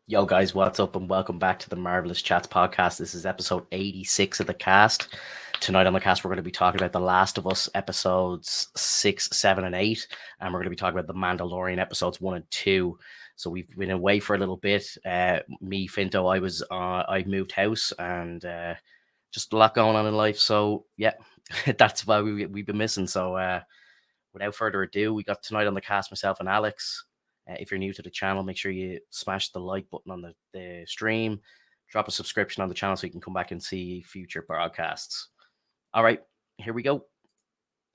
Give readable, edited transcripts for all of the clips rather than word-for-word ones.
Yo, guys, what's up, and welcome back to the Marvelous Chats podcast. This is episode 86 of the cast. Tonight on the cast, we're going to be talking about The Last of Us episodes 6, 7, and 8, and we're going to be talking about The Mandalorian episodes 1 and 2. So we've been away for a little bit. Me, Finto, I moved house, and just a lot going on in life. So yeah, that's why we've been missing. So without further ado, we got tonight on the cast myself and Alex. If you're new to the channel, make sure you smash the like button on the stream, drop a subscription on the channel so you can come back and see future broadcasts. All right, here we go.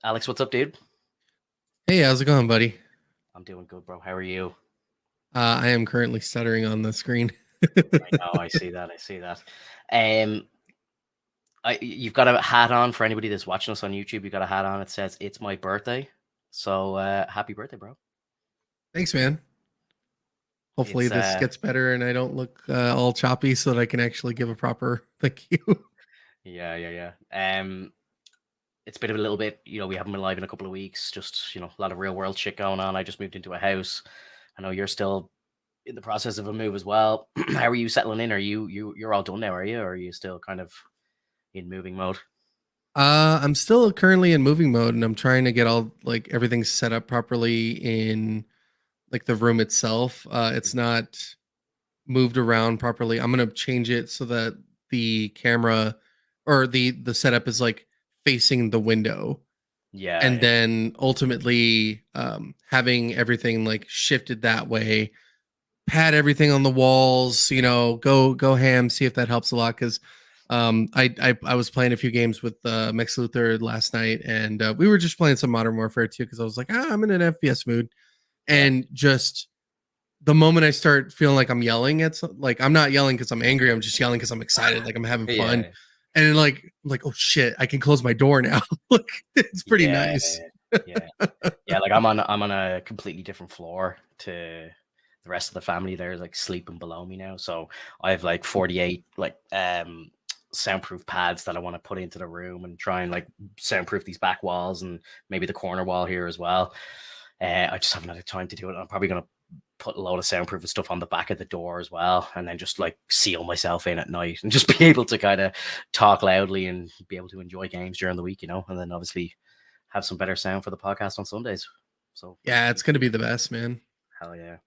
Alex, what's up, dude? Hey, how's it going, buddy? I'm doing good, bro. How are you? I am currently stuttering on the screen. I know, I see that. I see that. Um, you've got a hat on for anybody that's watching us on YouTube. You got a hat on. It says "It's my birthday," so happy birthday, bro. Thanks, man. Hopefully It's this gets better and I don't look all choppy so that I can actually give a proper thank you. yeah. It's been a little bit, we haven't been live in a couple of weeks. Just, a lot of real world shit going on. I just moved into a house. I know you're still in the process of a move as well. How are you settling in? Are you're all done now, are you? Or are you still kind of in moving mode? I'm still currently in moving mode and I'm trying to get all like everything set up properly in like the room itself. It's not moved around properly. I'm gonna change it so that the camera or the setup is like facing the window, and Yeah. then ultimately having everything like shifted that way, pad everything on the walls, go ham, see if that helps a lot. Because I was playing a few games with Max Luthor last night, and we were just playing some Modern Warfare too, because I was like, I'm in an FPS mood. Yeah. And just the moment I start feeling like I'm yelling like I'm not yelling because I'm angry, I'm just yelling because I'm excited, like I'm having fun. Yeah. And then I'm like, oh shit, I can close my door now. Like it's pretty Yeah. nice. Yeah. Yeah. Like I'm on a completely different floor to the rest of the family. They're like sleeping below me now. So I have like 48 like soundproof pads that I want to put into the room and try and like soundproof these back walls and maybe the corner wall here as well. I just haven't had the time to do it. I'm probably gonna put a load of soundproof stuff on the back of the door as well, and then just like seal myself in at night and just be able to kind of talk loudly and be able to enjoy games during the week, and then obviously have some better sound for the podcast on Sundays. So Yeah, it's gonna be the best, man. hell yeah.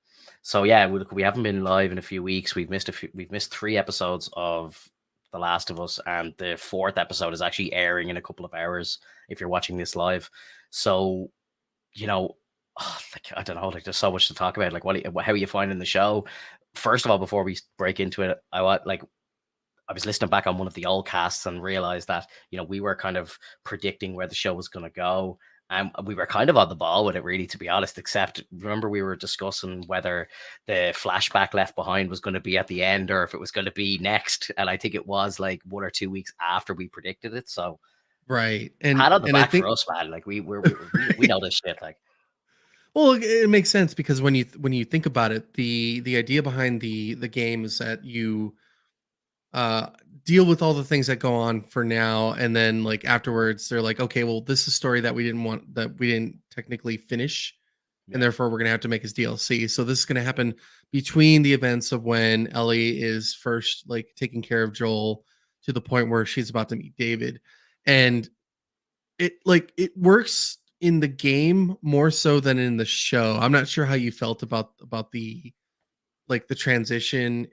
So yeah, we haven't been live in a few weeks. We've missed 3 episodes of The Last of Us, and the fourth episode is actually airing in a couple of hours if you're watching this live. So you know, like I don't know, like there's so much to talk about. Like, how are you finding the show? First of all, before we break into it, I was listening back on one of the old casts and realized that we were kind of predicting where the show was going to go. And we were kind of on the ball with it, really, to be honest. Except, remember, we were discussing whether the flashback left behind was going to be at the end or if it was going to be next. And I think it was like 1 or 2 weeks after we predicted it. So, Right. pat on the And I back for think us, man. Like we know this shit. Like, well, it makes sense because when you think about it, the idea behind the game is that you uh deal with all the things that go on for now, and then like afterwards they're like, okay, well, this is a story that we didn't technically finish, and yeah, therefore we're gonna have to make his DLC. So this is gonna happen between the events of when Ellie is first like taking care of Joel to the point where she's about to meet David. And it works in the game more so than in the show. I'm not sure how you felt about the like the transition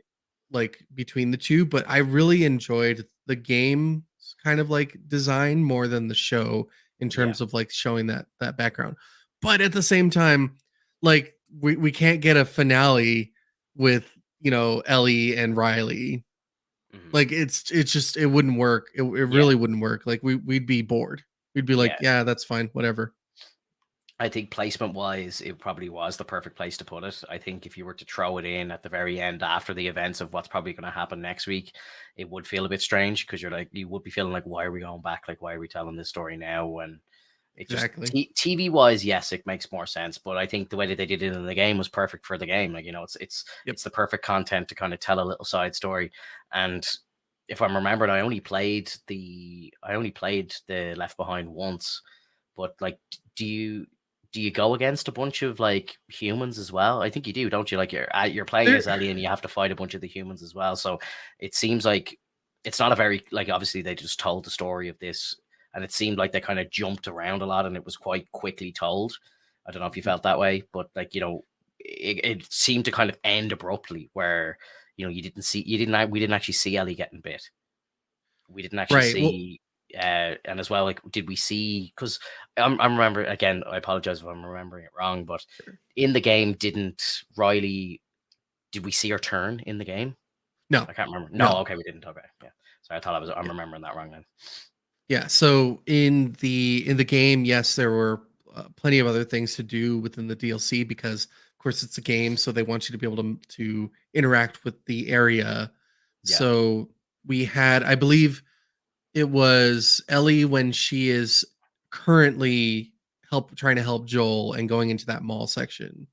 like between the two, but I really enjoyed the game's kind of like design more than the show in yeah. terms of like showing that background. But at the same time, like we can't get a finale with Ellie and Riley. Mhm. Like it's just it wouldn't work. It Yeah, really wouldn't work. Like we'd be bored. We'd be like, yeah. yeah, that's fine, whatever. I think placement wise, it probably was the perfect place to put it. I think if you were to throw it in at the very end after the events of what's probably going to happen next week, it would feel a bit strange because you would be feeling like, why are we going back? Like, why are we telling this story now? And it just Exactly. TV wise, yes, it makes more sense. But I think the way that they did it in the game was perfect for the game. Like, Yep. it's the perfect content to kind of tell a little side story. And if I'm remembering, I only played the Left Behind once. But like, do you do you go against a bunch of like humans as well? I think you do, don't you? Like you're playing There, as Ellie and you have to fight a bunch of the humans as well. So it seems like it's not a very like obviously they just told the story of this and it seemed like they kind of jumped around a lot and it was quite quickly told. I don't know if you felt that way, but like it seemed to kind of end abruptly where we didn't actually see Ellie getting bit. We didn't actually right. Well, see and as well like did we see because I'm remember again I apologize if I'm remembering it wrong but sure. in the game didn't Riley did we see her turn in the game? No, I can't remember. No, no. okay, we didn't. Okay, yeah. So I thought I'm remembering that wrong then. Yeah, so in the game, yes, there were plenty of other things to do within the DLC because, of course, it's a game, so they want you to be able to interact with the area. Yeah. So we had, I believe, it was Ellie when she is currently trying to help Joel and going into that mall section,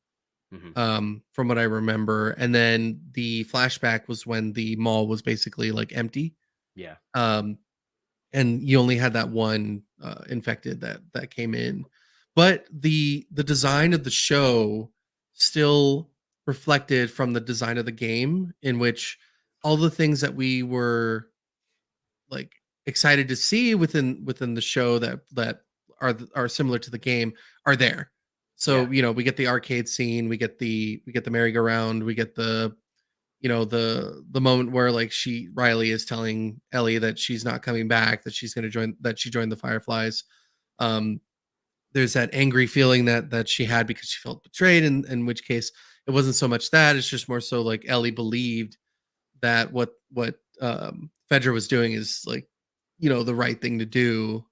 Hmm. from what I remember, and then the flashback was when the mall was basically like empty. Yeah. Um, and you only had that one infected that came in, but the design of the show still reflected from the design of the game, in which all the things that we were like excited to see within the show that are similar to the game are there. Yeah. So we get the arcade scene, we get the merry-go-round, we get the moment where like Riley is telling Ellie that she's not coming back, that she's going to join, that she joined the Fireflies. um there's that angry feeling that she had because she felt betrayed, in which case it wasn't so much that, it's just more so like Ellie believed that what Fedra was doing is like the right thing to do,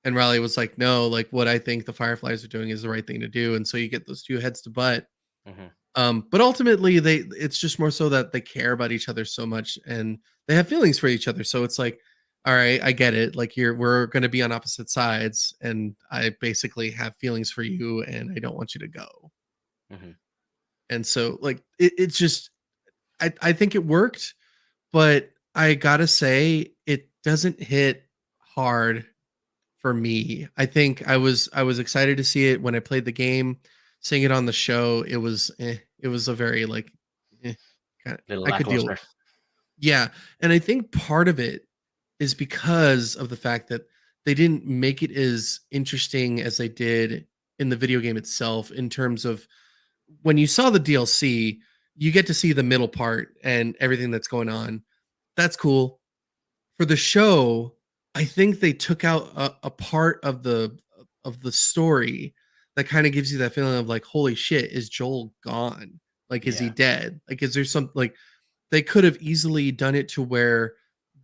and Riley was like, no, like what I think the Fireflies are doing is the right thing to do, and so you get those two heads to butt. Hmm. But ultimately, it's just more so that they care about each other so much and they have feelings for each other. So it's like, all right, I get it. Like we're going to be on opposite sides, and I basically have feelings for you, and I don't want you to go. Hmm. And so, like, it's just, I think it worked, but I gotta say, it doesn't hit hard for me. I think I was excited to see it when I played the game. Seeing it on the show, it was a very like eh, Little I could deal with. lackluster. Yeah, and I think part of it is because of the fact that they didn't make it as interesting as they did in the video game itself, in terms of when you saw the DLC, you get to see the middle part and everything that's going on. That's cool. For the show, I think they took out a part of the story that kind of gives you that feeling of like, holy shit, is Joel gone? Like, is he Yeah. dead? Like, is there some like they could have easily done it to where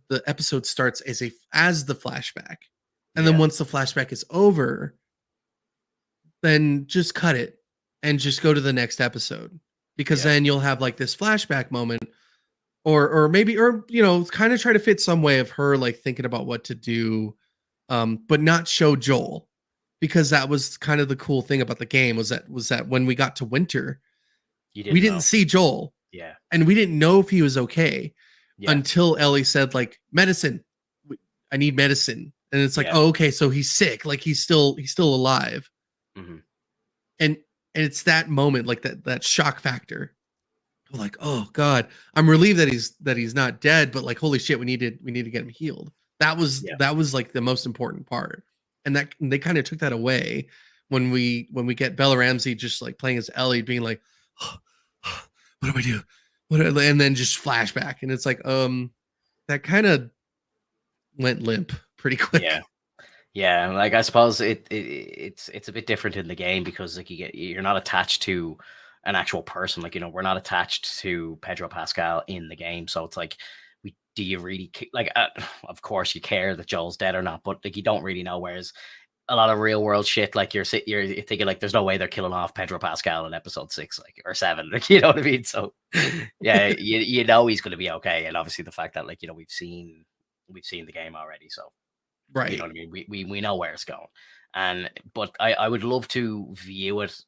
the episode starts as the flashback, and then Yeah. once the flashback is over, then just cut it and just go to the next episode, because Yeah. then you'll have like this flashback moment, or maybe, or kind of try to fit some way of her like thinking about what to do, but not show Joel, because that was kind of the cool thing about the game, was that when we got to winter, You we didn't didn't know. see Joel, Yeah. and we didn't know if he was okay Yeah. until Ellie said like, medicine, I need medicine, and it's like, Yeah. oh, okay, so he's sick, like he's still alive. Hmm. And it's that moment, like that shock factor. Like, oh god, I'm relieved that he's not dead, but like, holy shit, we need to get him healed. Yeah. That was like the most important part, and that they kind of took that away when we get Bella Ramsey just like playing as Ellie, being like, oh, what do I do? And then just flashback, and it's like, that kind of went limp pretty Yeah. quick. Yeah, like I suppose it's a bit different in the game because like you're not attached to an actual person. Like we're not attached to Pedro Pascal in the game, so it's like, do you really like? Of course, you care that Joel's dead or not, but like you don't really know. Whereas a lot of real world shit, like you're thinking like, there's no way they're killing off Pedro Pascal in episode 6, like or 7, like you know what I mean. So yeah, you know he's going to be okay, and obviously the fact that like we've seen the game already, so you know Right. what I mean? We know where it's going. And but I would love to view it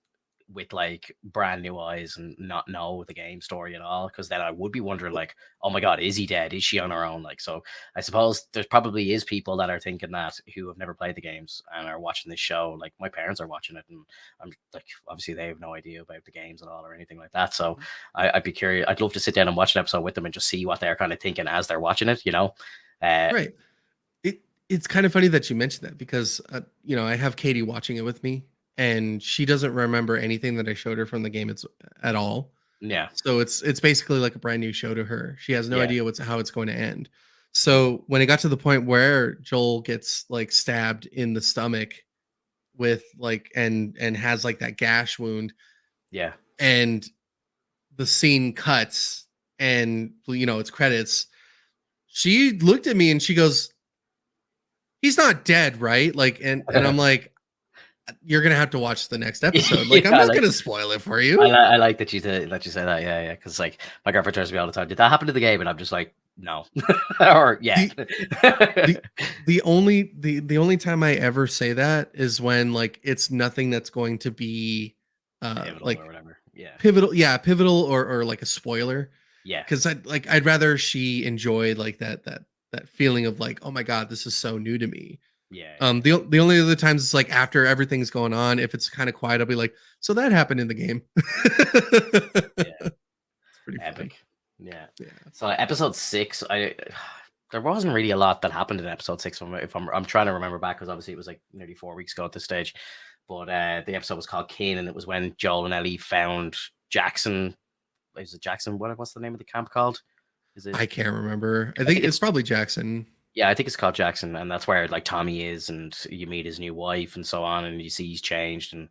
with like brand new eyes and not know the game story at all, because then I would be wondering like, oh my god, is he dead, is she on her own? Like, so I suppose there's probably is people that are thinking that who have never played the games and are watching this show. Like my parents are watching it, and I'm like, obviously they have no idea about the games at all or anything like that. So I'd be curious. I'd love to sit down and watch an episode with them and just see what they're kind of thinking as they're watching it, you know. Right. It's kind of funny that you mentioned that because I have Katie watching it with me, and she doesn't remember anything that I showed her from the game at all. Yeah, So it's basically like a brand new show to her. She has no yeah, idea how it's going to end. So when it got to the point where Joel gets like stabbed in the stomach with like and has like that gash wound, yeah. and the scene cuts and it's credits, she looked at me and she goes, "He's not dead, right?" Like, and I'm like, "You're gonna have to watch the next episode. Like, I'm Yeah, not like gonna spoil it for you." I like that you say that. Yeah, yeah. Because like my girlfriend tells me all the time, "Did that happen to the game?" And I'm just like, "No," or yeah. The the the only time I ever say that is when like it's nothing that's going to be Pivotal or like whatever. Yeah, pivotal or like a spoiler, yeah, because I'd rather she enjoy like that feeling of like, oh my god, this is so new to me. yeah, yeah, The only other times it's like after everything's going on, if it's kind of quiet, I'll be like, so that happened in the game. yeah. It's pretty fun. Epic. Yeah. Yeah. So episode 6, I there wasn't really a lot that happened in episode 6. If I'm trying to remember back, because obviously it was like nearly 4 weeks ago at this stage. But the episode was called Kin, and it was when Joel and Ellie found Jackson. Is it Jackson? What's the name of the camp called? Is it? I can't remember. I I think think it's it's probably Jackson. Yeah, I think it's called Jackson, and that's where like Tommy is, and you meet his new wife and so on, and you see he's changed and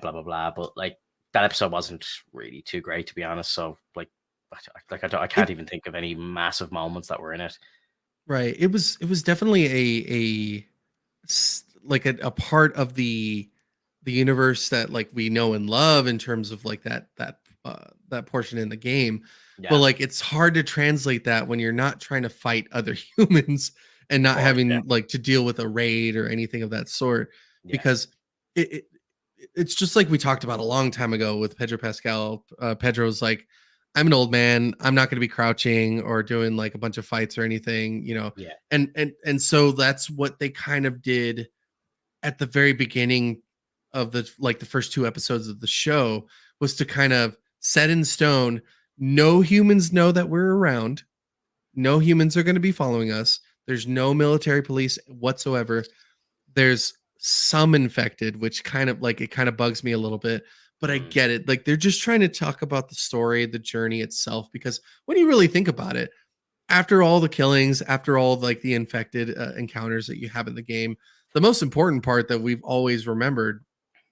blah blah blah. But like that episode wasn't really too great, to be honest. So I can't It even think of any massive moments that were in it. right. It was definitely like a part of the universe that like we know and love in terms of like that portion in the game. But Yeah, like it's hard to translate that when you're not trying to fight other humans and of not course. Yeah, having like to deal with a raid or anything of that sort, yeah, because it, it it's just like we talked about a long time ago with Pedro Pascal. Pedro's like, I'm an old man. I'm not going to be crouching or doing like a bunch of fights or anything. yeah, And so that's what they kind of did at the very beginning of the first two episodes of the show, was to kind of set in stone. No humans know that we're around. No humans are going to be following us. There's no military police whatsoever. There's some infected, which kind of bugs me a little bit, but I mm, get it. Like they're just trying to talk about the story, the journey itself, because when you really think about it, after all the killings, after all like the infected encounters that you have in the game, the most important part that we've always remembered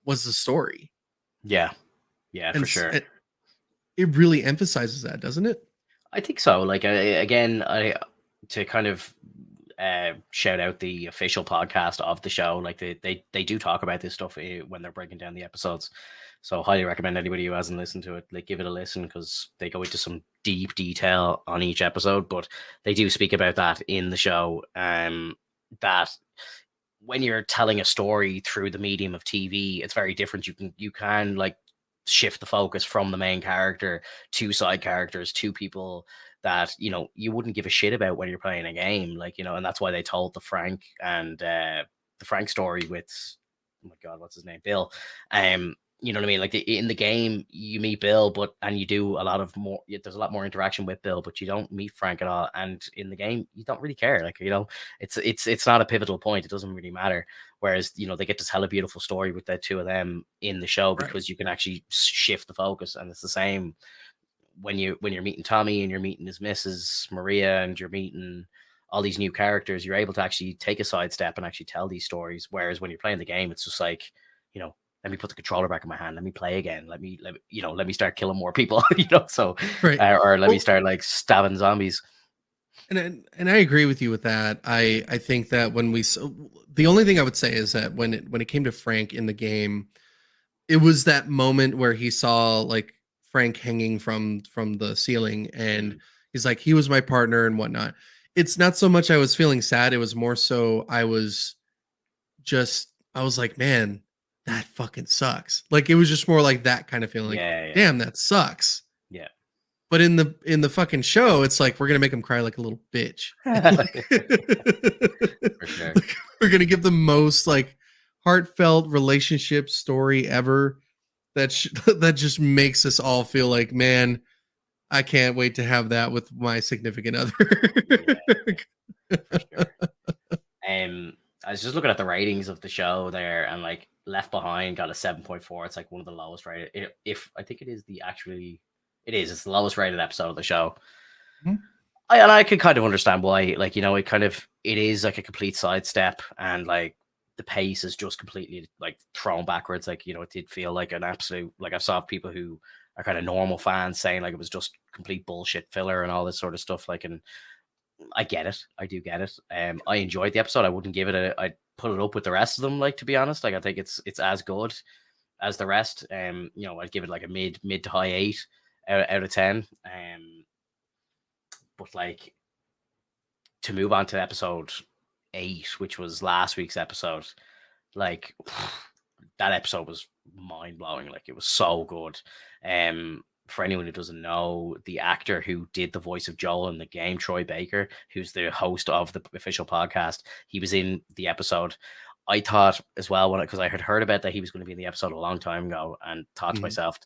was the story. yeah, yeah, And for sure. it really emphasizes that, doesn't it? I think so. Like again, I to kind of shout out the official podcast of the show. Like they do talk about this stuff when they're breaking down the episodes. So highly recommend anybody who hasn't listened to it, like give it a listen, because they go into some deep detail on each episode. But they do speak about that in the show. That when you're telling a story through the medium of TV, it's very different. You can like shift the focus from the main character to side characters to people that you wouldn't give a shit about when you're playing a game, like and that's why they told the Frank story with, oh my god, what's his name, Bill. You know what I mean? Like in the game, you meet Bill, and you do a lot of more. There's a lot more interaction with Bill, but you don't meet Frank at all. And in the game, you don't really care. Like it's not a pivotal point. It doesn't really matter. Whereas they get to tell a beautiful story with the two of them in the show, Right. because you can actually shift the focus. And it's the same when you're meeting Tommy and you're meeting his missus Maria and you're meeting all these new characters. You're able to actually take a sidestep and actually tell these stories. Whereas when you're playing the game, it's just like let me put the controller back in my hand. Let me play again. Let me start killing more people. So Right. or let me Well, start like stabbing zombies. and I agree with you with that. I think that the only thing I would say is that when it came to Frank in the game, it was that moment where he saw like Frank hanging from the ceiling, and Mm, he's like, he was my partner and whatnot. It's not so much I was feeling sad. It was more so I was like, man, that fucking sucks. Like, it was just more like that kind of feeling, like, Yeah, yeah, damn, that sucks. yeah. But in the fucking show, it's like we're gonna make him cry like a little bitch. Like, For sure. like, we're gonna give the most like heartfelt relationship story ever. That just makes us all feel like, man, I can't wait to have that with my significant other. Yeah, for sure. Um, I was just looking at the ratings of the show there, and like Left Behind got a 7.4. It's like one of the lowest rated. If I think it is the actually, it is. It's the lowest rated episode of the show. Mhm. And I can kind of understand why. Like, it is like a complete sidestep, and like the pace is just completely like thrown backwards. Like, it did feel like an absolute, like, I saw people who are kind of normal fans saying like it was just complete bullshit filler and all this sort of stuff. Like, and I get it. I do get it. I enjoyed the episode. I wouldn't give it I'd put it up with the rest of them. Like, to be honest, like, I think it's as good as the rest. I'd give it like a mid to high 8 out of 10. But like, to move on to episode 8, which was last week's episode, like, that episode was mind blowing. Like, it was so good. For anyone who doesn't know, the actor who did the voice of Joel in the game, Troy Baker, who's the host of the official podcast, he was in the episode. I thought as well, because I had heard about that he was going to be in the episode a long time ago, and thought to myself,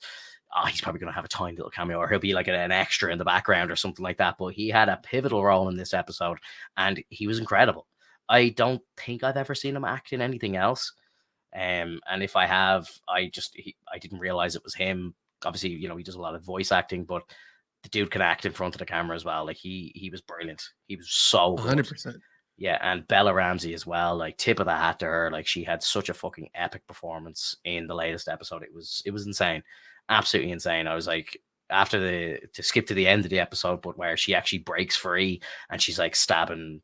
oh, he's probably going to have a tiny little cameo, or he'll be like an extra in the background or something like that. But he had a pivotal role in this episode, and he was incredible. I don't think I've ever seen him act in anything else. And if I have, I didn't realize it was him. Obviously, he does a lot of voice acting, but the dude can act in front of the camera as well. Like, he was brilliant. He was so good. 100%. Yeah, and Bella Ramsey as well. Like, tip of the hat to her. Like, she had such a fucking epic performance in the latest episode. It was insane, absolutely insane. I was like, after to skip to the end of the episode, but where she actually breaks free and she's like stabbing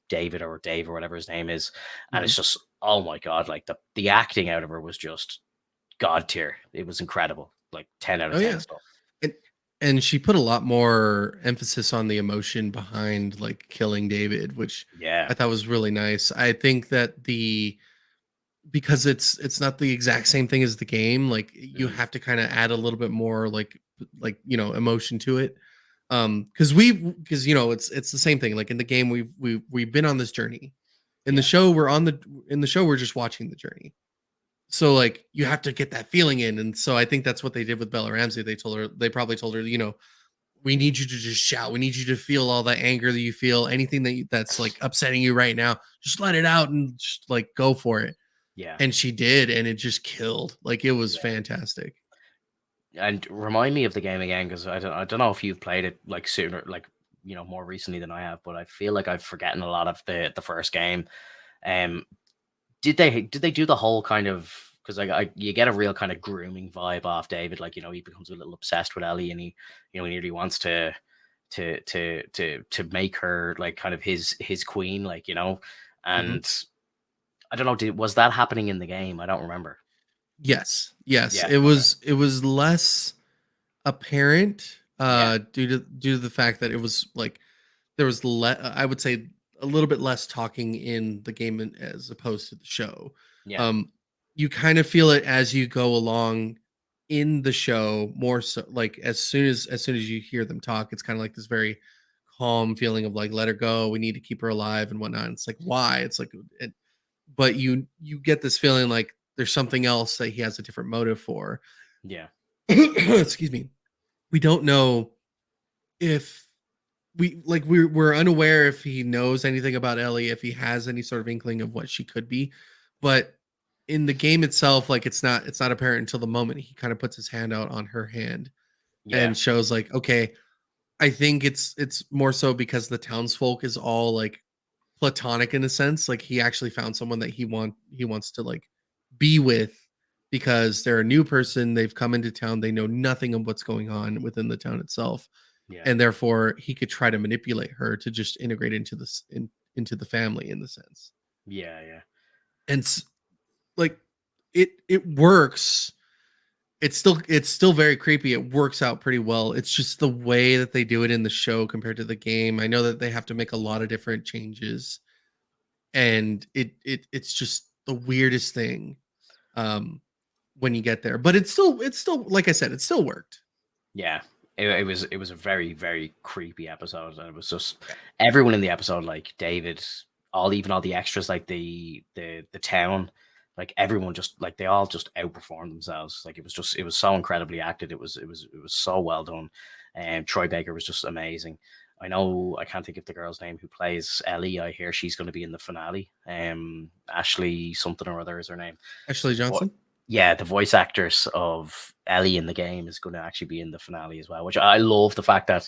David or Dave or whatever his name is, and it's just, oh my god, like the acting out of her was just god tier. It was incredible, like 10 out of 10 stuff. And she put a lot more emphasis on the emotion behind like killing David, which Yeah, I thought was really nice. I think that because it's not the exact same thing as the game, like you have to kind of add a little bit more like emotion to it. Because it's the same thing. Like, in the game, we've been on this journey. In the show, we're just watching the journey. So like, you have to get that feeling in. And so I think that's what they did with Bella Ramsey. They probably told her, we need you to just shout. We need you to feel all the anger that you feel, anything that's like upsetting you right now. Just let it out and just like go for it. yeah. And she did, and it just killed. Like, it was fantastic. And remind me of the game again, because I don't know if you've played it like sooner, like, more recently than I have, but I feel like I've forgotten a lot of the first game. Did they do the whole kind of, because you get a real kind of grooming vibe off David, like, he becomes a little obsessed with Ellie, and he nearly wants to make her like kind of his queen, like, and I don't know, was that happening in the game? I don't remember. Yes. Yeah, It was less apparent due to the fact that it was like there was I would say a little bit less talking in the game as opposed to the show. Yeah. You kind of feel it as you go along in the show, more so like as soon as you hear them talk, it's kind of like this very calm feeling of like, let her go, we need to keep her alive and whatnot. It's like, why? It's like but you get this feeling like there's something else that he has a different motive for. Yeah. Excuse me. We don't know if we're unaware if he knows anything about Ellie, if he has any sort of inkling of what she could be. But in the game itself, like, it's not apparent until the moment he kind of puts his hand out on her hand and shows like, okay, I think it's more so because the townsfolk is all like platonic in a sense. Like, he actually found someone that he wants to like be with, because they're a new person, they've come into town, they know nothing of what's going on within the town itself. Yeah. And therefore he could try to manipulate her to just integrate into into the family in the sense. Yeah, yeah. And like, it works. It's still very creepy. It works out pretty well. It's just the way that they do it in the show compared to the game. I know that they have to make a lot of different changes, and it's just the weirdest thing. um, when you get there. But it's still like I said, it still worked. Yeah, it was a very very creepy episode, and it was just Yeah. everyone in the episode, like David, even all the extras, like the town, like everyone just like they all just outperformed themselves. Like it was so incredibly acted. It was so well done, and Troy Baker was just amazing. I know I can't think of the girl's name who plays Ellie. I hear she's going to be in the finale. Ashley something or other is her name. So Ashley Johnson. yeah, the voice actors of Ellie in the game is going to actually be in the finale as well, which I love the fact that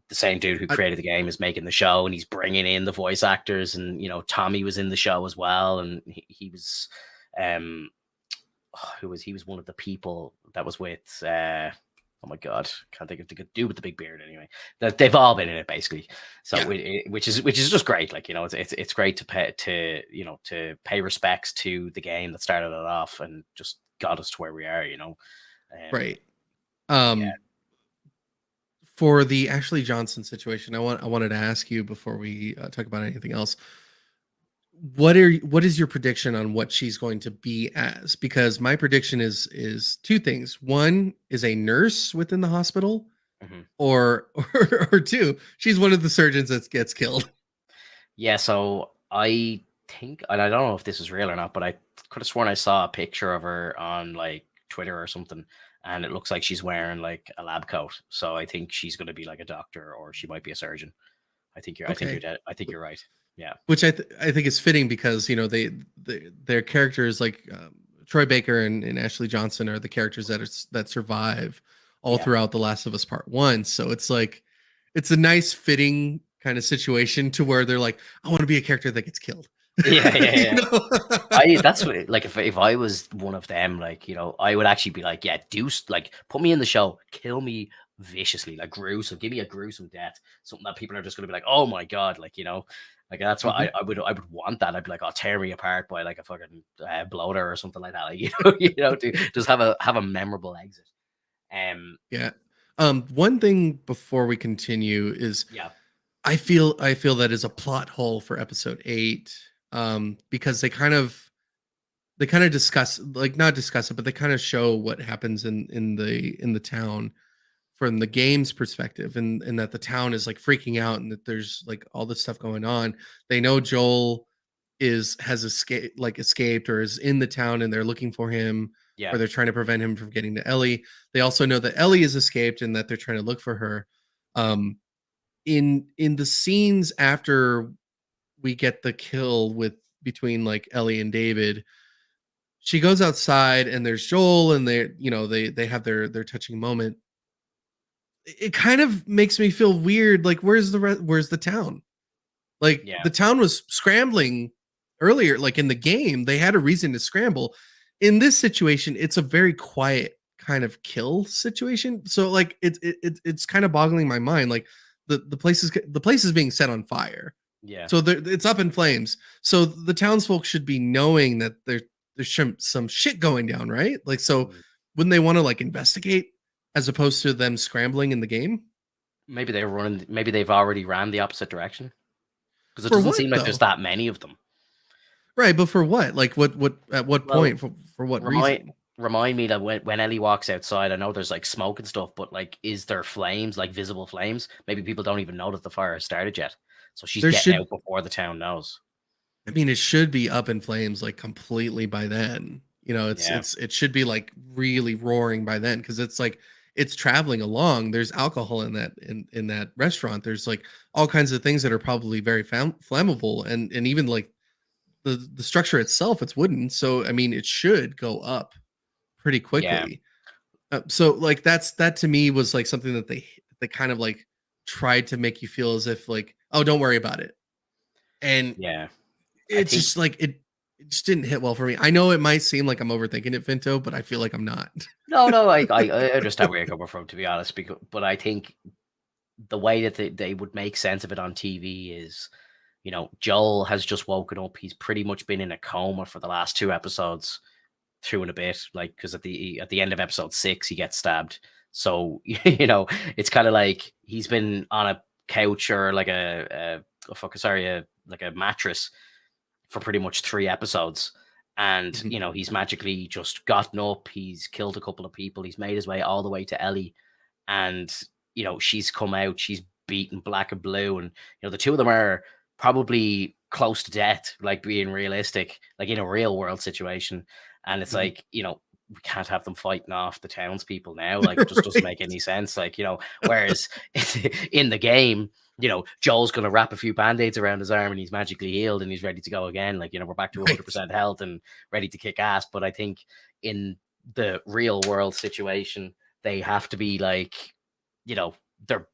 the same dude who I, created the game is making the show and he's bringing in the voice actors. And, Tommy was in the show as well. And he was, um, he was one of the people that was with, oh my God, can't think of the good dude with the big beard anyway. That they've all been in it basically. So yeah. which is just great. Like, it's great to pay respects to the game that started it off and just got us to where we are. Right. Yeah. Um, for the Ashley Johnson situation, I wanted to ask you before we talk about anything else. What is your prediction on what she's going to be as? Because my prediction is two things. One is a nurse within the hospital, Mhm. or two, she's one of the surgeons that gets killed. Yeah, so I think, and I don't know if this is real or not, but I could have sworn I saw a picture of her on like Twitter or something, and it looks like she's wearing like a lab coat. So I think she's going to be like a doctor, or she might be a surgeon. I think you're Okay. dead. I think you're right. Yeah, Which I think is fitting because their characters like Troy Baker and Ashley Johnson are the characters that survive all yeah, throughout The Last of Us Part One. So it's like it's a nice fitting kind of situation to where they're like, I want to be a character that gets killed. yeah, yeah, you yeah. know? I That's what, like, if I was one of them, like, I would actually be like, yeah, like put me in the show, kill me viciously, like gruesome, give me a gruesome death, something that people are just gonna be like, oh my God, like, like that's what Mhm. I would want. That I'd be like, oh, tear me apart by like a fucking bloater or something like that, like, to just have a memorable exit. Yeah. One thing before we continue is Yeah, I feel that is a plot hole for episode 8, because they kind of discuss, like, not discuss it, but they kind of show what happens in the town from the game's perspective, and that the town is like freaking out and that there's like all this stuff going on. They know Joel has escaped or is in the town, and they're looking for him, yeah, or they're trying to prevent him from getting to Ellie. They also know that Ellie has escaped and that they're trying to look for her. Um, in the scenes after we get the kill with between like Ellie and David, she goes outside and there's Joel, and they have their touching moment. It kind of makes me feel weird. Like, where's the town? Like, yeah, the town was scrambling earlier. Like in the game, they had a reason to scramble. In this situation, it's a very quiet kind of kill situation. So like it's kind of boggling my mind. Like the place is being set on fire. yeah. So it's up in flames. So the townsfolk should be knowing that there's some shit going down, right? Like, so Mm. wouldn't they want to like investigate as opposed to them scrambling in the game? Maybe they're running. Maybe they've already ran the opposite direction because it For doesn't what seem like there's though? that many of them. Right, but for what? Like, what at what Well, point, for what remind reason? remind me that when Ellie walks outside, I know there's like smoke and stuff, but like, is there flames, like visible flames? Maybe people don't even know that the fire has started yet. So she's There getting should out before the town knows. I mean, it should be up in flames like completely by then. Yeah, It should be like really roaring by then, because it's like it's traveling along. There's alcohol in that restaurant. There's like all kinds of things that are probably very flammable, and even like the structure itself, it's wooden. So I mean, it should go up pretty yeah, quickly. So like that to me was like something that they kind of like tried to make you feel as if like, oh, don't worry about it. And yeah. I it's think just like it just didn't hit well for me. I know it might seem like I'm overthinking it, Vinto, but I feel like I'm not. no, no. I understand where you're coming from, to be honest. But I think the way that they would make sense of it on TV is, Joel has just woken up. He's pretty much been in a coma for the last two episodes, through and a bit, like, because at the end of episode 6 he gets stabbed. So it's kind of like he's been on a couch or like a mattress for pretty much 3 episodes, and Mhm. he's magically just gotten up, he's killed a couple of people, he's made his way all the way to Ellie, and she's come out, she's beaten Black and Blue, and the two of them are probably close to death, like being realistic, like in a real world situation. And it's Mhm. like, we can't have them fighting off the townspeople now, like it just doesn't make Right. any sense, like whereas in the game, Joel's gonna wrap a few band-aids around his arm and he's magically healed and he's ready to go again, like we're back to Right. 100% health and ready to kick ass. But I think in the real world situation, they have to be like, you know, they're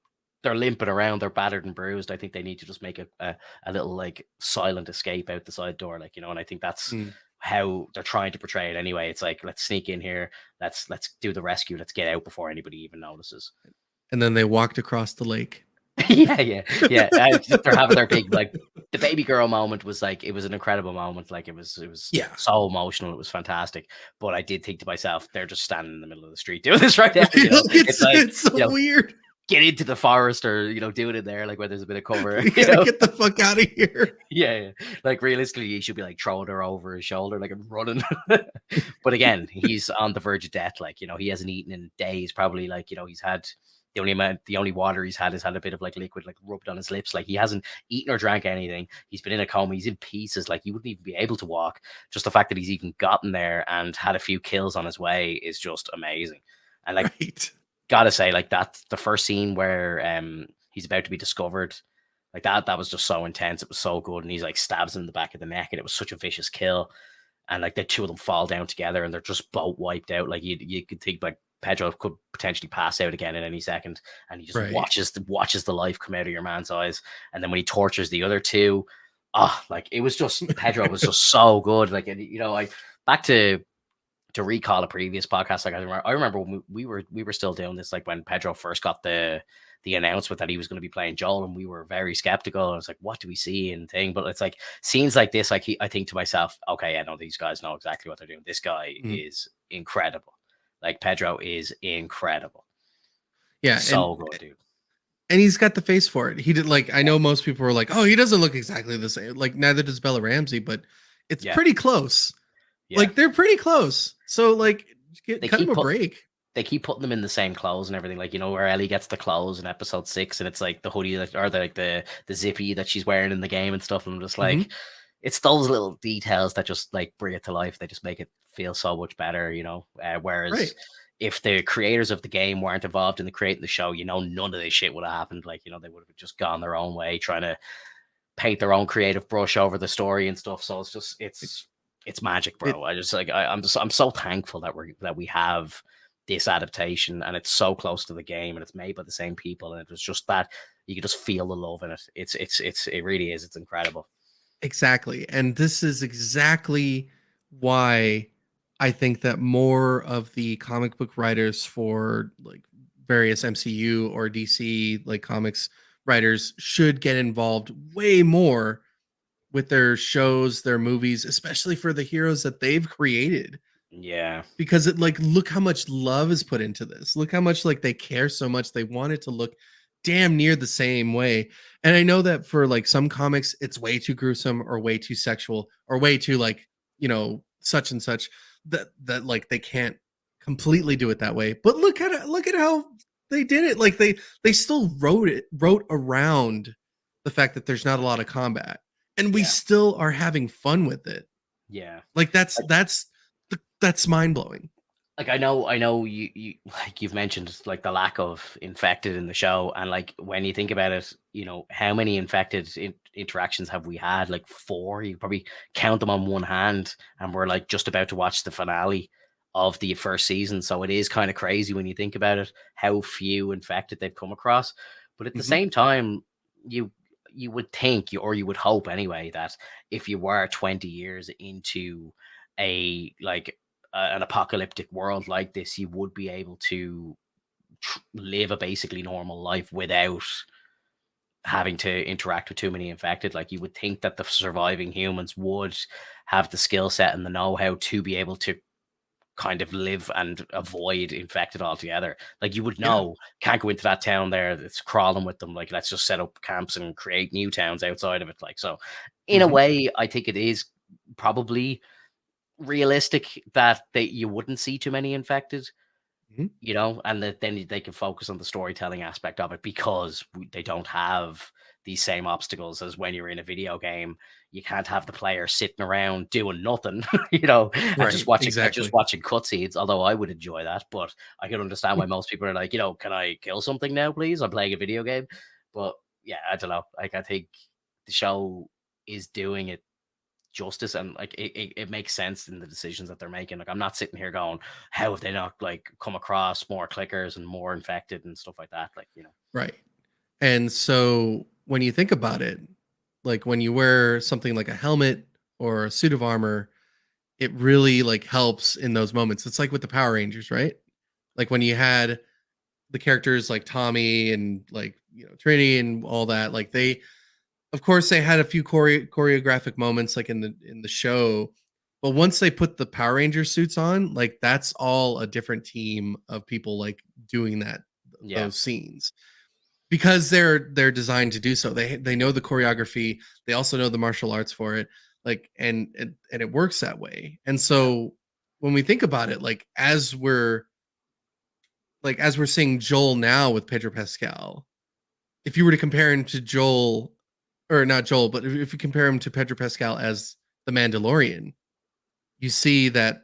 limping around, they're battered and bruised. I think they need to just make a little like silent escape out the side door, like, and I think that's Mm. how they're trying to portray it anyway. It's like, let's sneak in here, let's do the rescue, let's get out before anybody even notices. And then they walked across the lake. Yeah. They're having their big, like, the baby girl moment was like, it was an incredible moment. Like it was Yeah. so emotional. It was fantastic. But I did think to myself, they're just standing in the middle of the street doing this right now. It's like, It's so weird. get into the forest or do it there, like where there's a bit of cover. We gotta get the fuck out of here. Yeah. Like realistically, he should be like throwing her over his shoulder, like I'm running. But again, he's on the verge of death. Like, he hasn't eaten in days, probably. Like, he's had the only water he's had a bit of like liquid, like rubbed on his lips. Like he hasn't eaten or drank anything. He's been in a coma. He's in pieces. Like he wouldn't even be able to walk. Just the fact that he's even gotten there and had a few kills on his way is just amazing. And like, Right. gotta say, like that's the first scene where he's about to be discovered. Like that was just so intense. It was so good. And he's like stabs him in the back of the neck, and it was such a vicious kill. And like the two of them fall down together and they're just both wiped out. Like you could think like Pedro could potentially pass out again in any second, and he just Right. watches the life come out of your man's eyes. And then when he tortures the other two, like it was just Pedro was just so good. Like, and I back to recall a previous podcast. Like I remember when we were still doing this, like when Pedro first got the announcement that he was going to be playing Joel, and we were very skeptical. I was like, what do we see and thing? But it's like scenes like this, like I think to myself, okay, I know these guys know exactly what they're doing. This guy is incredible. Like Pedro is incredible. Yeah, So good, dude. and he's got the face for it. He did, like, I know most people were like, "Oh, he doesn't look exactly the same." Like neither does Bella Ramsey, but it's Yeah. pretty close. Yeah. Like they're pretty close. So like cut him a break. They keep putting them in the same clothes and everything, like where Ellie gets the clothes in episode 6, and it's like the hoodie that, or the zippy that she's wearing in the game and stuff. And I'm just like, it's those little details that just like bring it to life. They just make it feel so much better, whereas if the creators of the game weren't involved in the creating the show, none of this shit would have happened. Like, they would have just gone their own way, trying to paint their own creative brush over the story and stuff. So it's just it's magic, bro. I'm so thankful that we have this adaptation, and it's so close to the game, and it's made by the same people, and it was just that you can just feel the love in it. It really is. It's incredible. Exactly. And this is exactly why I think that more of the comic book writers for like various MCU or DC like comics writers should get involved way more with their shows, their movies, especially for the heroes that they've created. Yeah. Because it, like, look how much love is put into this. Look how much like they care so much. They want it to look damn near the same way. And I know that for like some comics, it's way too gruesome or way too sexual or way too like, such and such that like they can't completely do it that way. But look at how they did it. Like they still wrote around the fact that there's not a lot of combat, and we still are having fun with it. Yeah. Like that's mind blowing. Like I know you like you've mentioned like the lack of infected in the show, and like when you think about it, how many infected interactions have we had? Like 4. You probably count them on one hand, and we're like just about to watch the finale of the first season. So it is kind of crazy when you think about it, how few infected they've come across. But at the same time, you would think, or you would hope anyway, that if you were 20 years into a like an apocalyptic world like this, you would be able to live a basically normal life without having to interact with too many infected. Like you would think that the surviving humans would have the skill set and the know-how to be able to kind of live and avoid infected altogether. Like you would know, can't go into that town there that's crawling with them. Like, let's just set up camps and create new towns outside of it. Like, so in a way, I think it is probably realistic that you wouldn't see too many infected, Mhm. and that then they can focus on the storytelling aspect of it because they don't have these same obstacles as when you're in a video game. You can't have the player sitting around doing nothing, and Right, just exactly. watching cutscenes. Although I would enjoy that, but I can understand why most people are like, can I kill something now, please? I'm playing a video game. But yeah, I don't know. Like, I think the show is doing it justice, and like it makes sense in the decisions that they're making. Like, I'm not sitting here going, how have they not like come across more clickers and more ffected and stuff like that, Right. And so when you think about it, like when you wear something like a helmet or a suit of armor, it really like helps in those moments. It's like with the Power Rangers, right? Like when you had the characters like Tommy and like, Trini and all that, like they, of course they had a few choreographic moments like in the show, but once they put the Power Ranger suits on, like that's all a different team of people like doing yeah those scenes because they're designed to do so. They know the choreography, they also know the martial arts for it, like and it works that way. And yeah so when we think about it, as we're seeing Joel now with Pedro Pascal, if you were to compare him to Joel, or not Joel, but if you compare him to Pedro Pascal as the Mandalorian, you see that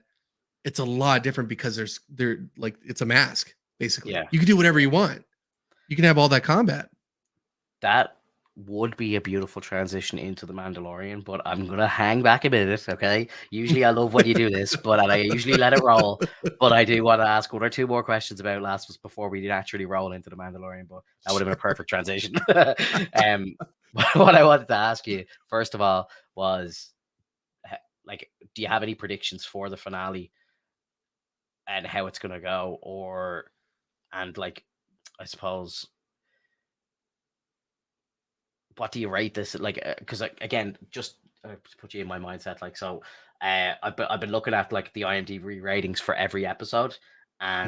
it's a lot different because there like it's a mask basically. yeah You can do whatever you want. You can have all that combat. that would be a beautiful transition into the Mandalorian, but I'm gonna hang back a minute, okay? Usually I love when you do this, but I usually let it roll. But I do want to ask one or two more questions about Last of Us before we naturally roll into the Mandalorian, but that would have been a perfect transition. um, what I wanted to ask you, first of all, was like, do you have any predictions for the finale and how it's gonna go? And like, I suppose, what do you rate this? Like, because like, again, just to put you in my mindset, like, so I've been looking at like the IMDb ratings for every episode, Mhm.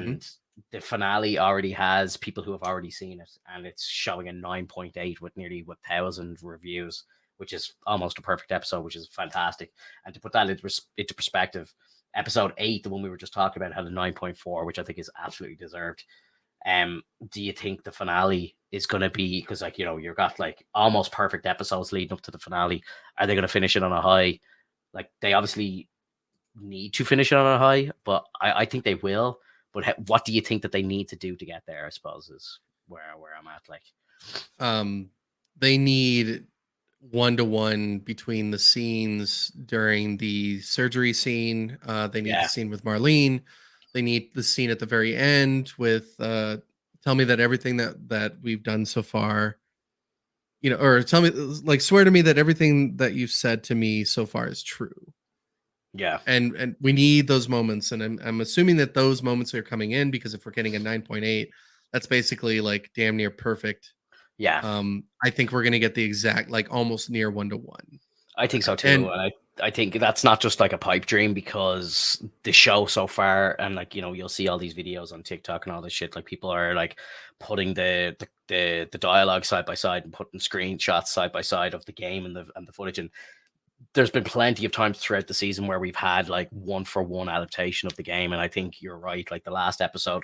and the finale already has people who have already seen it, and it's showing a 9.8 with nearly 1,000 reviews, which is almost a perfect episode, which is fantastic. And to put that into perspective, episode 8, the one we were just talking about, had a 9.4, which I think is absolutely deserved. Do you think the finale is going to be, because like, you've got like almost perfect episodes leading up to the finale? Are they going to finish it on a high? Like, they obviously need to finish it on a high, but I think they will. But what do you think that they need to do to get there, I suppose, is where I'm at. Like, Um, they need one to one between the scenes during the surgery scene. They need the yeah, scene with Marlene. They need the scene at the very end with tell me that everything that we've done so far, or tell me, like, swear to me that everything that you've said to me so far is true. yeah, And we need those moments, and I'm assuming that those moments are coming in because if we're getting a 9.8, that's basically like damn near perfect. yeah. I think we're gonna get the exact, like, almost near one to one. I think so too, And and I think that's not just like a pipe dream, because the show so far, and like, you'll see all these videos on TikTok and all this shit. Like, people are like putting the dialogue side by side and putting screenshots side by side of the game and the footage. And there's been plenty of times throughout the season where we've had like one for one adaptation of the game. And I think you're right. Like, the last episode,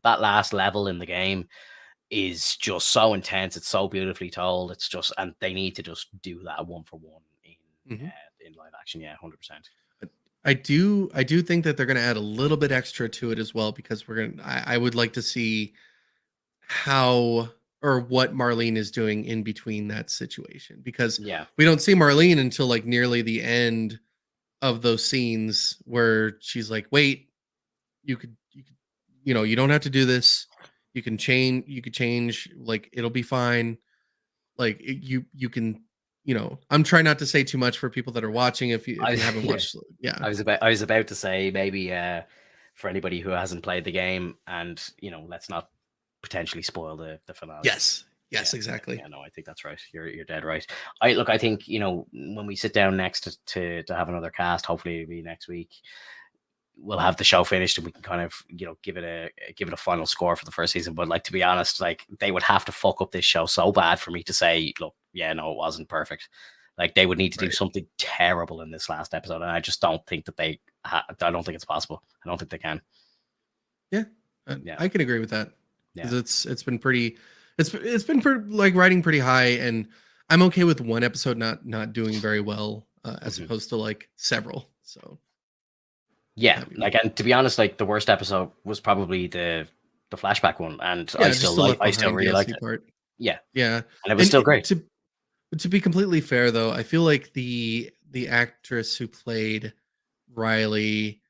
that last level in the game is just so intense. It's so beautifully told. It's just, and they need to just do that one for one mhm. in live action. Yeah, 100%. I do think that they're gonna add a little bit extra to it as well because I would like to see how or what Marlene is doing in between that situation because Yeah, we don't see Marlene until like nearly the end of those scenes where she's like, "Wait, you don't have to do this. You could change, like it'll be fine." Like you can, I'm trying not to say too much for people that are watching if I you haven't yeah, watched. Yeah. I was about to say, maybe for anybody who hasn't played the game, and let's not potentially spoil the finale. Yes. Yeah, Yes, exactly. yeah, no, I think that's right. You're dead right. I think, when we sit down next to have another cast, hopefully it'll be next week, we'll have the show finished and we can kind of, give it a final score for the first season. But like, to be honest, like, they would have to fuck up this show so bad for me to say, look, yeah, no, it wasn't perfect. Like they would need to do Right. something terrible in this last episode, and I just don't think that I don't think it's possible. I don't think they can. Yeah, Yeah, I can agree with that yeah. because it's been pretty, it's been like riding pretty high, and I'm okay with one episode not doing very well as Mhm. opposed to like several. So Yeah, that'd be like, fine. and to be honest, like the worst episode was probably the flashback one, and Yeah, just the left I still behind really liked DLC it. part. Yeah, Yeah, and it was and still great. to be completely fair though, I feel like the actress who played Riley,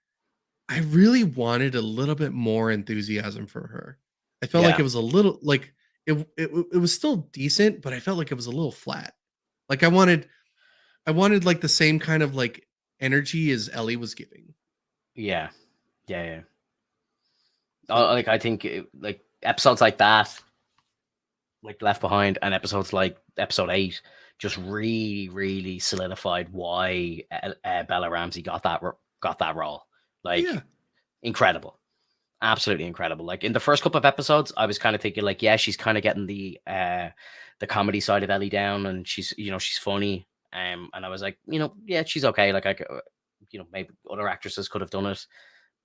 I really wanted a little bit more enthusiasm for her. I felt like Yeah, it was a little like it was still decent, but I felt like it was a little flat. Like I wanted like the same kind of like energy as Ellie was giving. yeah, yeah, yeah. So Like I think like episodes like that, like Left Behind, and episodes like episode 8, just really, really solidified why Bella Ramsey got that role. Like yeah, incredible, absolutely incredible. Like in the first couple of episodes, I was kind of thinking like, yeah, she's kind of getting the comedy side of Ellie down, and she's funny. And I was like, yeah, she's okay. Like maybe other actresses could have done it,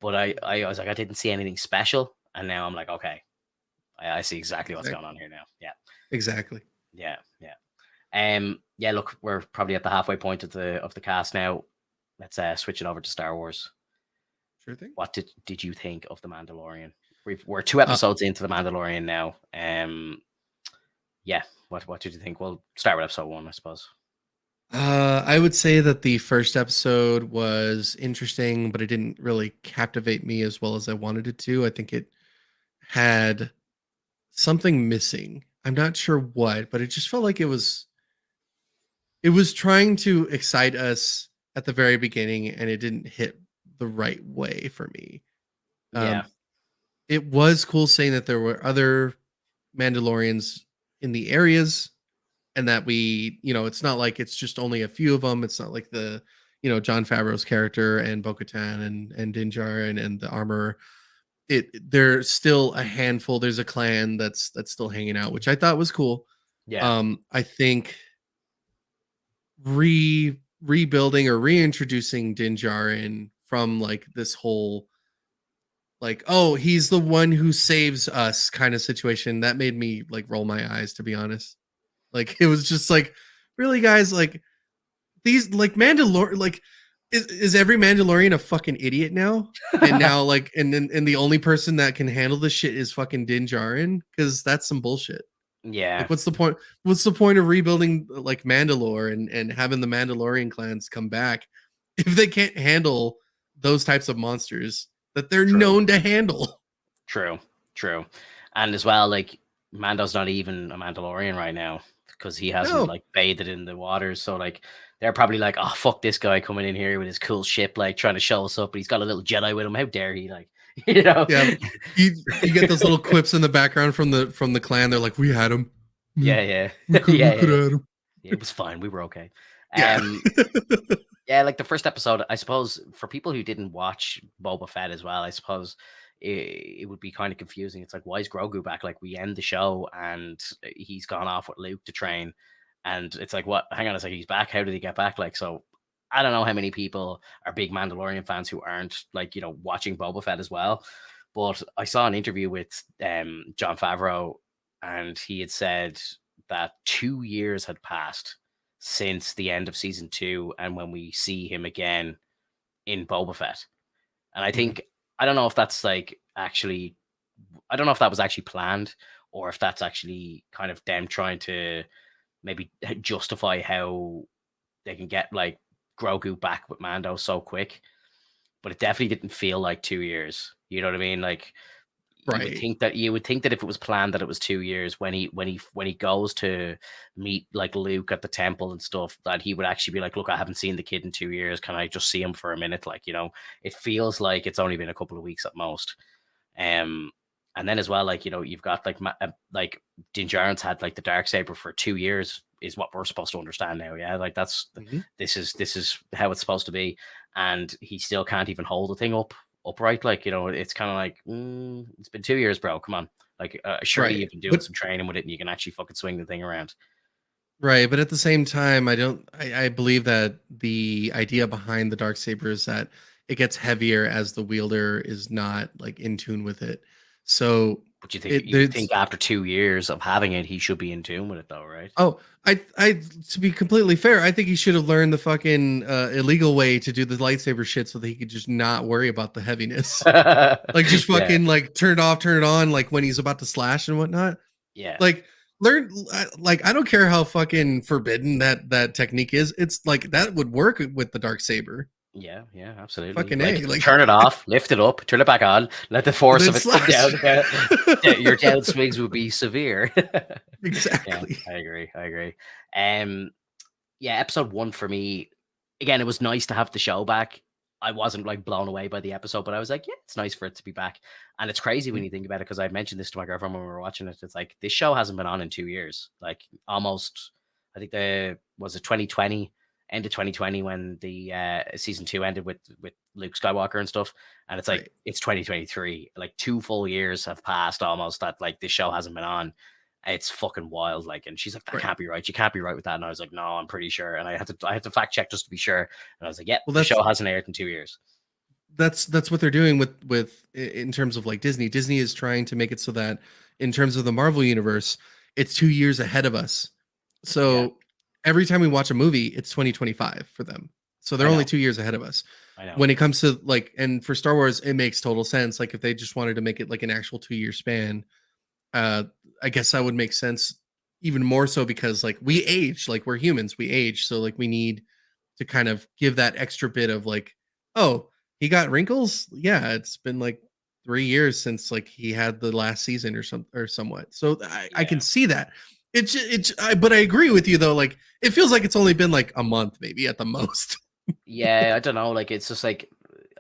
but I was like, I didn't see anything special, and now I'm like, okay, I see exactly what's going exactly, on here now. Yeah, exactly. yeah, yeah. Yeah. Look, we're probably at the halfway point of the cast now. Let's switch it over to Star Wars. Sure thing. What did you think of the Mandalorian? We're 2 Uh, episodes into the Mandalorian now. Yeah. What did you think? We'll start with episode 1, I suppose. I would say that the first episode was interesting, but it didn't really captivate me as well as I wanted it to. I think it had something missing. I'm not sure what, but it just felt like it was trying to excite us at the very beginning and it didn't hit the right way for me. Yeah. Um it was cool saying that there were other Mandalorians in the areas and that it's not like it's just only a few of them. It's not like John Favreau's character and Bo-Katan and Din Djarin and the armor. There's still a handful. There's a clan that's still hanging out, which I thought was cool. Yeah. I think rebuilding or reintroducing Din Djarin from like this whole like, oh, he's the one who saves us kind of situation that made me like roll my eyes, to be honest. Like it was just like, really, guys, like these like Mandalorian, like is every Mandalorian a fucking idiot now? And now like and the only person that can handle this shit is fucking Din Djarin because that's some bullshit. Yeah. Like what's the point? What's the point of rebuilding like Mandalore and having the Mandalorian clans come back if they can't handle those types of monsters that they're True. known to handle? True. True. And as well, like Mando's not even a Mandalorian right now because he hasn't No. like bathed in the waters. So like they're probably like, oh fuck this guy coming in here with his cool ship, like trying to show us up, but he's got a little Jedi with him. How dare he? Like, you know? Yeah. You get those little quips in the background from the clan. They're like, we had him. Yeah, yeah. We could Yeah, we could yeah. have had him. Yeah, it was fine. We were okay. Yeah. Um, yeah, like the first episode, I suppose for people who didn't watch Boba Fett as well, I suppose it would be kind of confusing. It's like, why is Grogu back? Like, we end the show and he's gone off with Luke to train, and it's like, what? Hang on a second, he's back. How did he get back? Like, so I don't know how many people are big Mandalorian fans who aren't like watching Boba Fett as well. But I saw an interview with John Favreau, and he had said that 2 years had passed since the end of season 2 and when we see him again in Boba Fett. And I Mhm. think I don't know if that's like actually I don't know if that was actually planned or if that's actually kind of them trying to maybe justify how they can get like Grogu back with Mando so quick. But it definitely didn't feel like 2 years. You know what I mean? Like Right. you would think that if it was planned that it was 2 years when he goes to meet like Luke at the temple and stuff, that he would actually be like, look, I haven't seen the kid in 2 years. Can I just see him for a minute? Like, it feels like it's only been a couple of weeks at most. Um, and then as well, like, you've got like Din Djarin's had like the dark saber for 2 years is what we're supposed to understand now. Yeah. Like Mhm. this is how it's supposed to be. And he still can't even hold the thing upright. Like, it's kind of like, it's been 2 years, bro. Come on. Like, surely Right. you've been doing But some training with it and you can actually fucking swing the thing around. Right, but at the same time, I believe that the idea behind the dark saber is that it gets heavier as the wielder is not like in tune with it. So But it you there's think after 2 years of having it, he should be in tune with it, though, right? oh, I to be completely fair, I think he should have learned the fucking illegal way to do the lightsaber shit so that he could just not worry about the heaviness. Like just Yeah, fucking like turn it off, turn it on, like when he's about to slash and whatnot. yeah, Like learn like I don't care how fucking forbidden that technique is. It's like that would work with the dark saber. yeah, yeah, absolutely. Fucking Like, A, like turn it off, lift it up, turn it back on, let the and force then of it come down. slash. Your down swings would be severe. Yeah, Exactly. I agree. I agree. Um, yeah, episode one for me, again, it was nice to have the show back. I wasn't like blown away by the episode, but I was like, yeah, it's nice for it to be back. And it's crazy when Mhm. you think about it, because I mentioned this to my girlfriend when we were watching it. It's like this show hasn't been on in 2 years. Like almost, I think the was it 2020, end of 2020 when the season two ended with Luke Skywalker and stuff. And it's like Right. it's 2023. Like 2 full years have passed almost that like this show hasn't been on. It's fucking wild. Like, and she's like, that Right. can't be right. You can't be right with that. And I was like, no, I'm pretty sure. And I had to fact check just to be sure. And I was like, yep, Well, the show hasn't aired in 2 years. that's what they're doing with in terms of like Disney. Disney is trying to make it so that in terms of the Marvel universe, it's 2 years ahead of us. Yeah, So every time we watch a movie, it's 2025 for them. So they're I only know. 2 years ahead of us. I know. When it comes to like and for Star Wars, it makes total sense. Like if they just wanted to make it like an actual 2 year span, uh I guess that would make sense even more so because like we age, like we're humans, we age. So like we need to kind of give that extra bit of like, oh, he got wrinkles. Yeah, it's been like 3 years since like he had the last season or some or somewhat. So I can Yeah. see that. But I agree with you though. Like it feels like it's only been like a month, maybe at the most. Yeah, I don't know. Like, it's just like,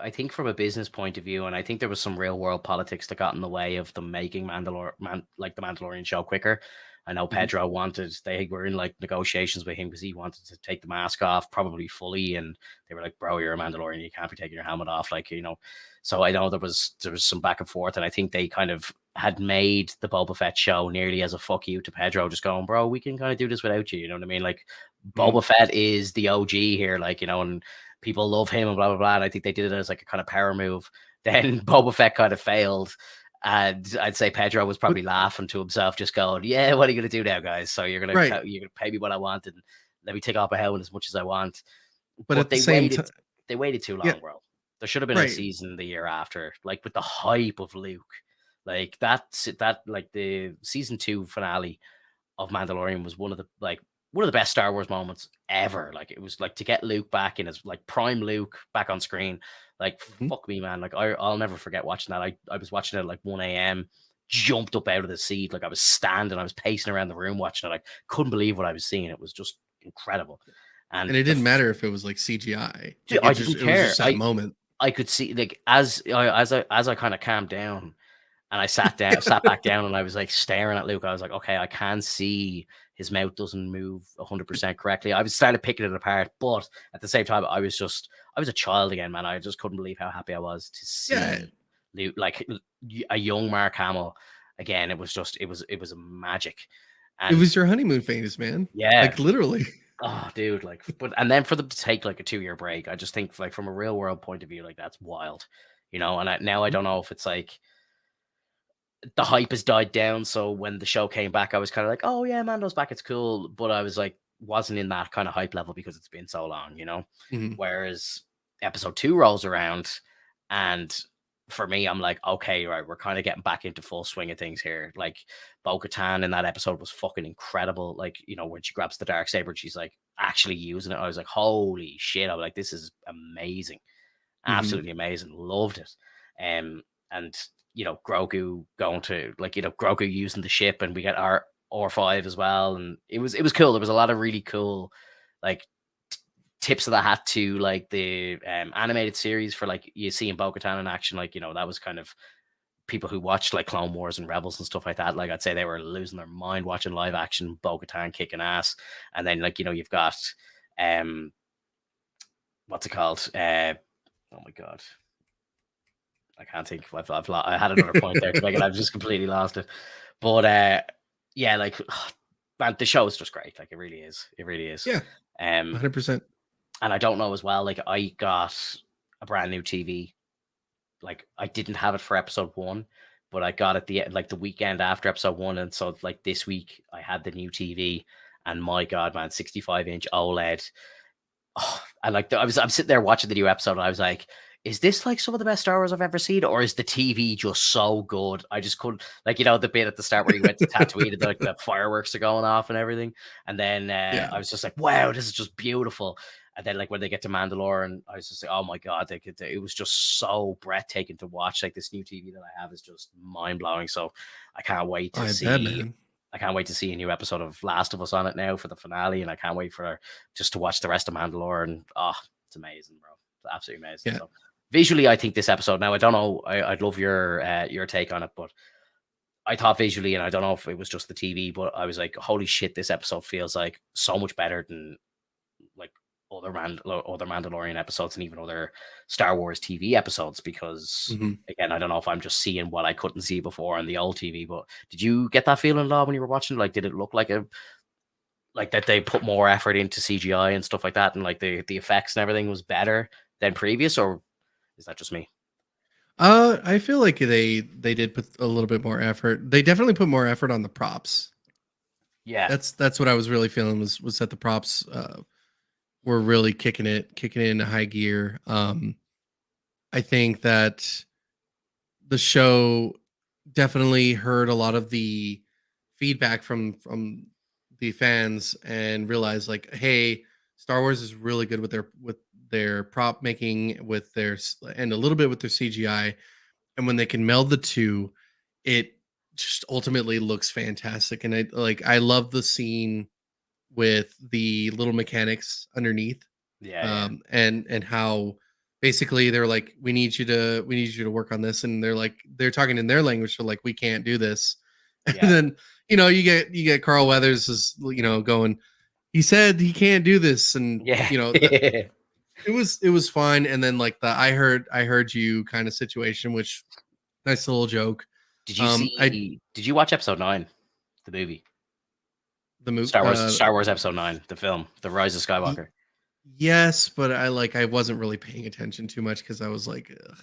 I think from a business point of view, and I think there was some real world politics that got in the way of them making like the Mandalorian show quicker. I know Mhm. Pedro wanted, they were in like negotiations with him because he wanted to take the mask off, probably fully. And they were like, bro, you're a Mandalorian. You can't be taking your helmet off. Like, so I know there was some back and forth. And I think they kind of had made the Boba Fett show nearly as a fuck you to Pedro, just going, bro, we can kind of do this without you. You know what I mean? Like, Mhm. Boba Fett is the OG here, like, and people love him and blah blah blah. And I think they did it as like a kind of power move. Then Boba Fett kind of failed. And I'd say Pedro was But probably laughing to himself, just going, "Yeah, what are you gonna do now, guys? So right, you're gonna pay me what I want and let me take off my helmet as much as I want." but But at the same time, they waited too yeah, long, bro. There should have been a right. season the year after, like with the hype of Luke, like that like the season two finale of Mandalorian was one of the best Star Wars moments ever. Like it was like to get Luke back in his like prime Luke back on screen. Like Mhm. fuck me, man. Like I'll never forget watching that. I was watching it at like 1 a.m. Jumped up out of the seat, like I was standing, I was pacing around the room watching it. I couldn't believe what I was seeing. It was just incredible. And And it didn't matter if it was like CGI. Like I didn't it was care. just that moment. I could see like as I kind of calmed down and I sat back down, and I was like staring at Luke. I was like, okay, I can see his mouth doesn't move 100% correctly. I was starting picking it apart, but at the same time, I was a child again, man. I just couldn't believe how happy I was to Yeah, see Luke, like a young Mark Hamill again. It was a magic. it And was your honeymoon phase, man. yeah, Like literally. oh, dude, like, but and then for them to take like a 2 year break, I just think like from a real world point of view, like that's wild, And now I Mhm. don't know if it's like the hype has died down. So when the show came back, I was kind of like, oh yeah, Mando's back, it's cool. But I was like, wasn't in that kind of hype level because it's been so long. Mhm. Whereas episode two rolls around, and for me, I'm like, okay, right, we're kind of getting back into full swing of things here. Like Bo Katan in that episode was fucking incredible. Like, when she grabs the dark saber and she's like actually using it. I was like, holy shit. I was like, this is amazing. Mhm. Absolutely amazing. Loved it. And Grogu going to like Grogu using the ship, and we get our R5 as well, and it was cool. There was a lot of really cool like tips of the hat to like the animated series for like you see in Bo-Katan in action. Like that was kind of people who watched like Clone Wars and Rebels and stuff like that. Like I'd say they were losing their mind watching live action Bo-Katan kicking ass. And then like you've got um what's it called? Oh my god, I can't think. I had another point there to make it. I've just completely lost it. But yeah, like man, the show is just great. Like, it really is. It really is. Yeah, Um, 100%. and I don't know as well. Like, I got a brand new TV. Like, I didn't have it for episode 1, but I got it the weekend after episode 1, and so like this week I had the new TV, and my God, man, 65-inch OLED. Oh, I'm sitting there watching the new episode, and I was like, is this like some of the best Star Wars I've ever seen, or is the TV just so good? I just couldn't, like, the bit at the start where you went to Tatooine and like the fireworks are going off and everything, and then Yeah. I was just like, wow, this is just beautiful. And then, like, when they get to Mandalore, I was just like, oh my God, it was just so breathtaking to watch. Like, this new TV that I have is just mind blowing. So I can't wait to I bet, see. man. I can't wait to see a new episode of Last of Us on it now for the finale, and I can't wait for just to watch the rest of Mandalore. And it's amazing, bro. It's absolutely amazing. Yeah. So visually, I think this episode. Now, I don't know. I'd love your take on it, but I thought visually, and I don't know if it was just the TV, but I was like, holy shit, this episode feels like so much better than like other Mandalorian episodes and even other Star Wars TV episodes, because Mhm. again, I don't know if I'm just seeing what I couldn't see before on the old TV, but did you get that feeling, Law, when you were watching? Like, did it look like that they put more effort into CGI and stuff like that, and like the effects and everything was better than previous, or is that just me? I feel like they did put a little bit more effort. They definitely put more effort on the props. Yeah, That's what I was really feeling was that the props were really kicking it into high gear. I think that the show definitely heard a lot of the feedback from the fans and realized, like, hey, Star Wars is really good with their prop making, with and a little bit with their CGI, and when they can meld the two, it just ultimately looks fantastic. And I love the scene with the little mechanics underneath, yeah, and how basically they're like, we need you to work on this, and they're talking in their language, so like, we can't do this. And yeah, then you get Carl Weathers is going, he said he can't do this, and yeah. it was fun. And then like the I heard you kind of situation, which nice little joke. I Did you watch episode 9, the movie? the movie Star Wars episode 9, the film, The Rise of Skywalker. yes, but I wasn't really paying attention too much because I was like, ugh.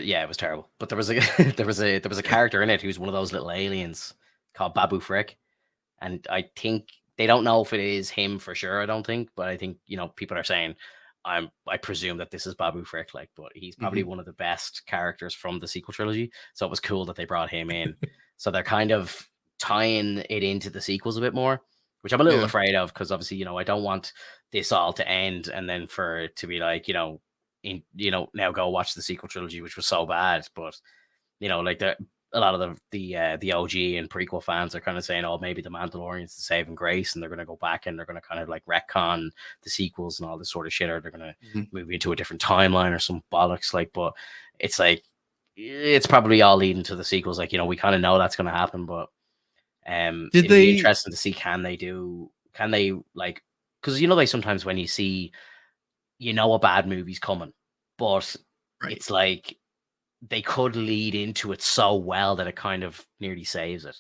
Yeah, it was terrible. But there was a there was a character in it who's one of those little aliens called Babu Frick, and I think they don't know if it is him for sure. I don't think, but I think people are saying I presume that this is Babu Frick, like, but he's probably Mhm. one of the best characters from the sequel trilogy. So it was cool that they brought him in. So they're kind of tying it into the sequels a bit more, which I'm a little Yeah. afraid of, because obviously I don't want this all to end and then for it to be like now go watch the sequel trilogy, which was so bad. But like a lot of the OG and prequel fans are kind of saying, oh, maybe the Mandalorian's the saving grace, and they're going to go back and they're going to kind of like retcon the sequels and all this sort of shit, or they're going to Mhm. move into a different timeline or some bollocks. Like, but it's like it's probably all leading to the sequels. Like, we kind of know that's going to happen, but Did it'd be they interesting to see, can they like, because like sometimes when you see a bad movie's coming, but right? it's like they could lead into it so well that it kind of nearly saves it.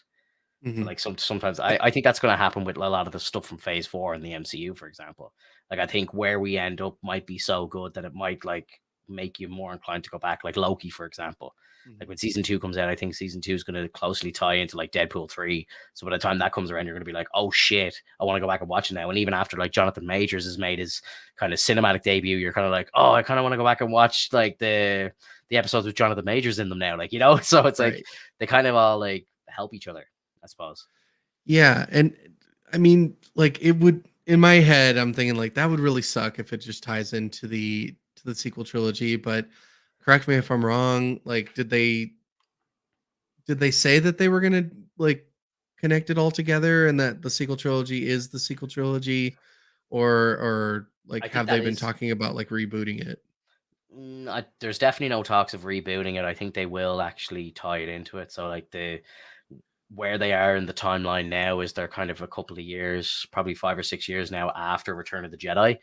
So Mhm. like sometimes I think that's going to happen with a lot of the stuff from Phase 4 in the MCU, for example. Like, I think where we end up might be so good that it might like make you more inclined to go back, like Loki, for example. Like, Mhm. when season 2 comes out, I think season 2 is going to closely tie into like Deadpool 3. So by the time that comes around, you're going to be like, oh shit, I want to go back and watch it now. And even after like Jonathan Majors has made his kind of cinematic debut, you're kind of like, oh, I kind of want to go back and watch like the episodes with Jonathan Majors in them now. Like, so it's like Right. they kind of all like help each other, I suppose. Yeah, and I mean, like, it would, in my head, I'm thinking like that would really suck if it just ties into the sequel trilogy. But correct me if I'm wrong. Like, did they say that they were gonna like connect it all together, and that the sequel trilogy is the sequel trilogy, or like I think have they that been is. talking about like rebooting it? There's definitely no talks of rebooting it. I think they will actually tie it into it. So like where they are in the timeline now is they're kind of a couple of years, probably 5 or 6 years now after Return of the Jedi.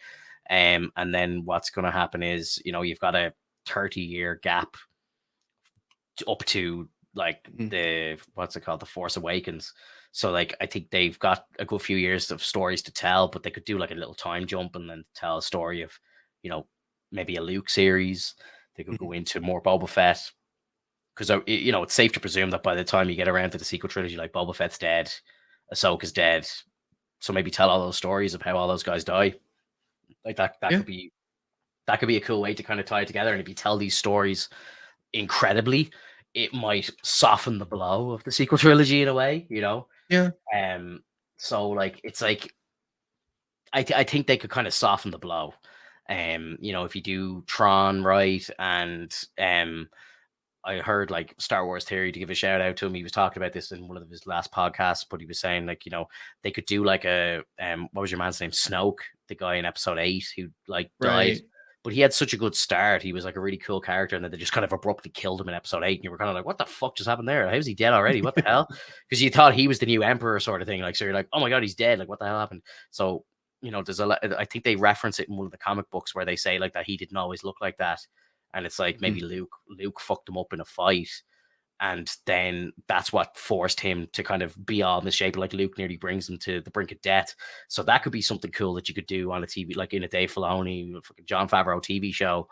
And then what's going to happen is, you've got a 30-year gap up to like Mhm. the what's it called, the Force Awakens. So like I think they've got a good few years of stories to tell, but they could do like a little time jump and then tell a story of, you know, maybe a Luke series. They could go Mhm. into more Boba Fett because you know it's safe to presume that by the time you get around to the sequel trilogy, like Boba Fett's dead, Ahsoka's dead. So maybe tell all those stories of how all those guys die. Like that Yeah, could be a cool way to kind of tie it together. And if you tell these stories incredibly, it might soften the blow of the sequel trilogy in a way, you know. yeah, Um, so like I think they could kind of soften the blow. You know, if you do Tron right, and I heard like Star Wars Theory to give a shout out to him. He was talking about this in one of his last podcasts, but he was saying like, you know, they could do like a what was your man's name? Snoke, the guy in episode 8 who like died. right. But he had such a good start. He was like a really cool character, and then they just kind of abruptly killed him in episode 8. And you were kind of like, what the fuck just happened there? How's he dead already? What the hell? Because you thought he was the new emperor sort of thing. Like, so you're like, oh my god, he's dead. Like, what the hell happened? So, you know, there's a lot, I think they reference it in one of the comic books where they say like that he didn't always look like that. And it's like maybe Mhm. Luke fucked him up in a fight, and then that's what forced him to kind of be all misshapen. Like Luke nearly brings him to the brink of death. So that could be something cool that you could do on a TV, like in a Dave Filoni, fucking John Favreau TV show.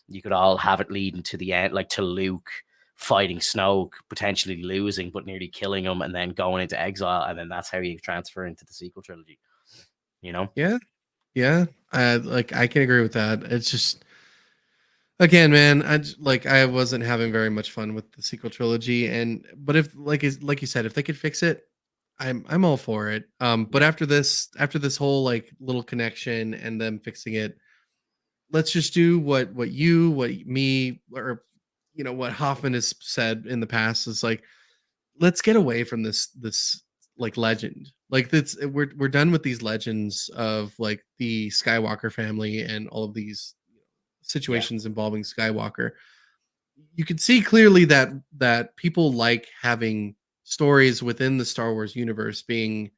You could all have it leading to the end, like to Luke fighting Snoke, potentially losing, but nearly killing him, and then going into exile, and then that's how you transfer into the sequel trilogy. You know? Yeah, yeah. Like I can agree with that. It's just again, man, like I wasn't having very much fun with the sequel trilogy, and but if like you said, if they could fix it, I'm all for it. But Yeah, after this whole like little connection and them fixing it, let's just do what me, or what Hoffman has said in the past is like, let's get away from this like legend. Like that's we're done with these legends of like the Skywalker family and all of these yeah, situations involving Skywalker. You can see clearly that people like having stories within the Star Wars universe being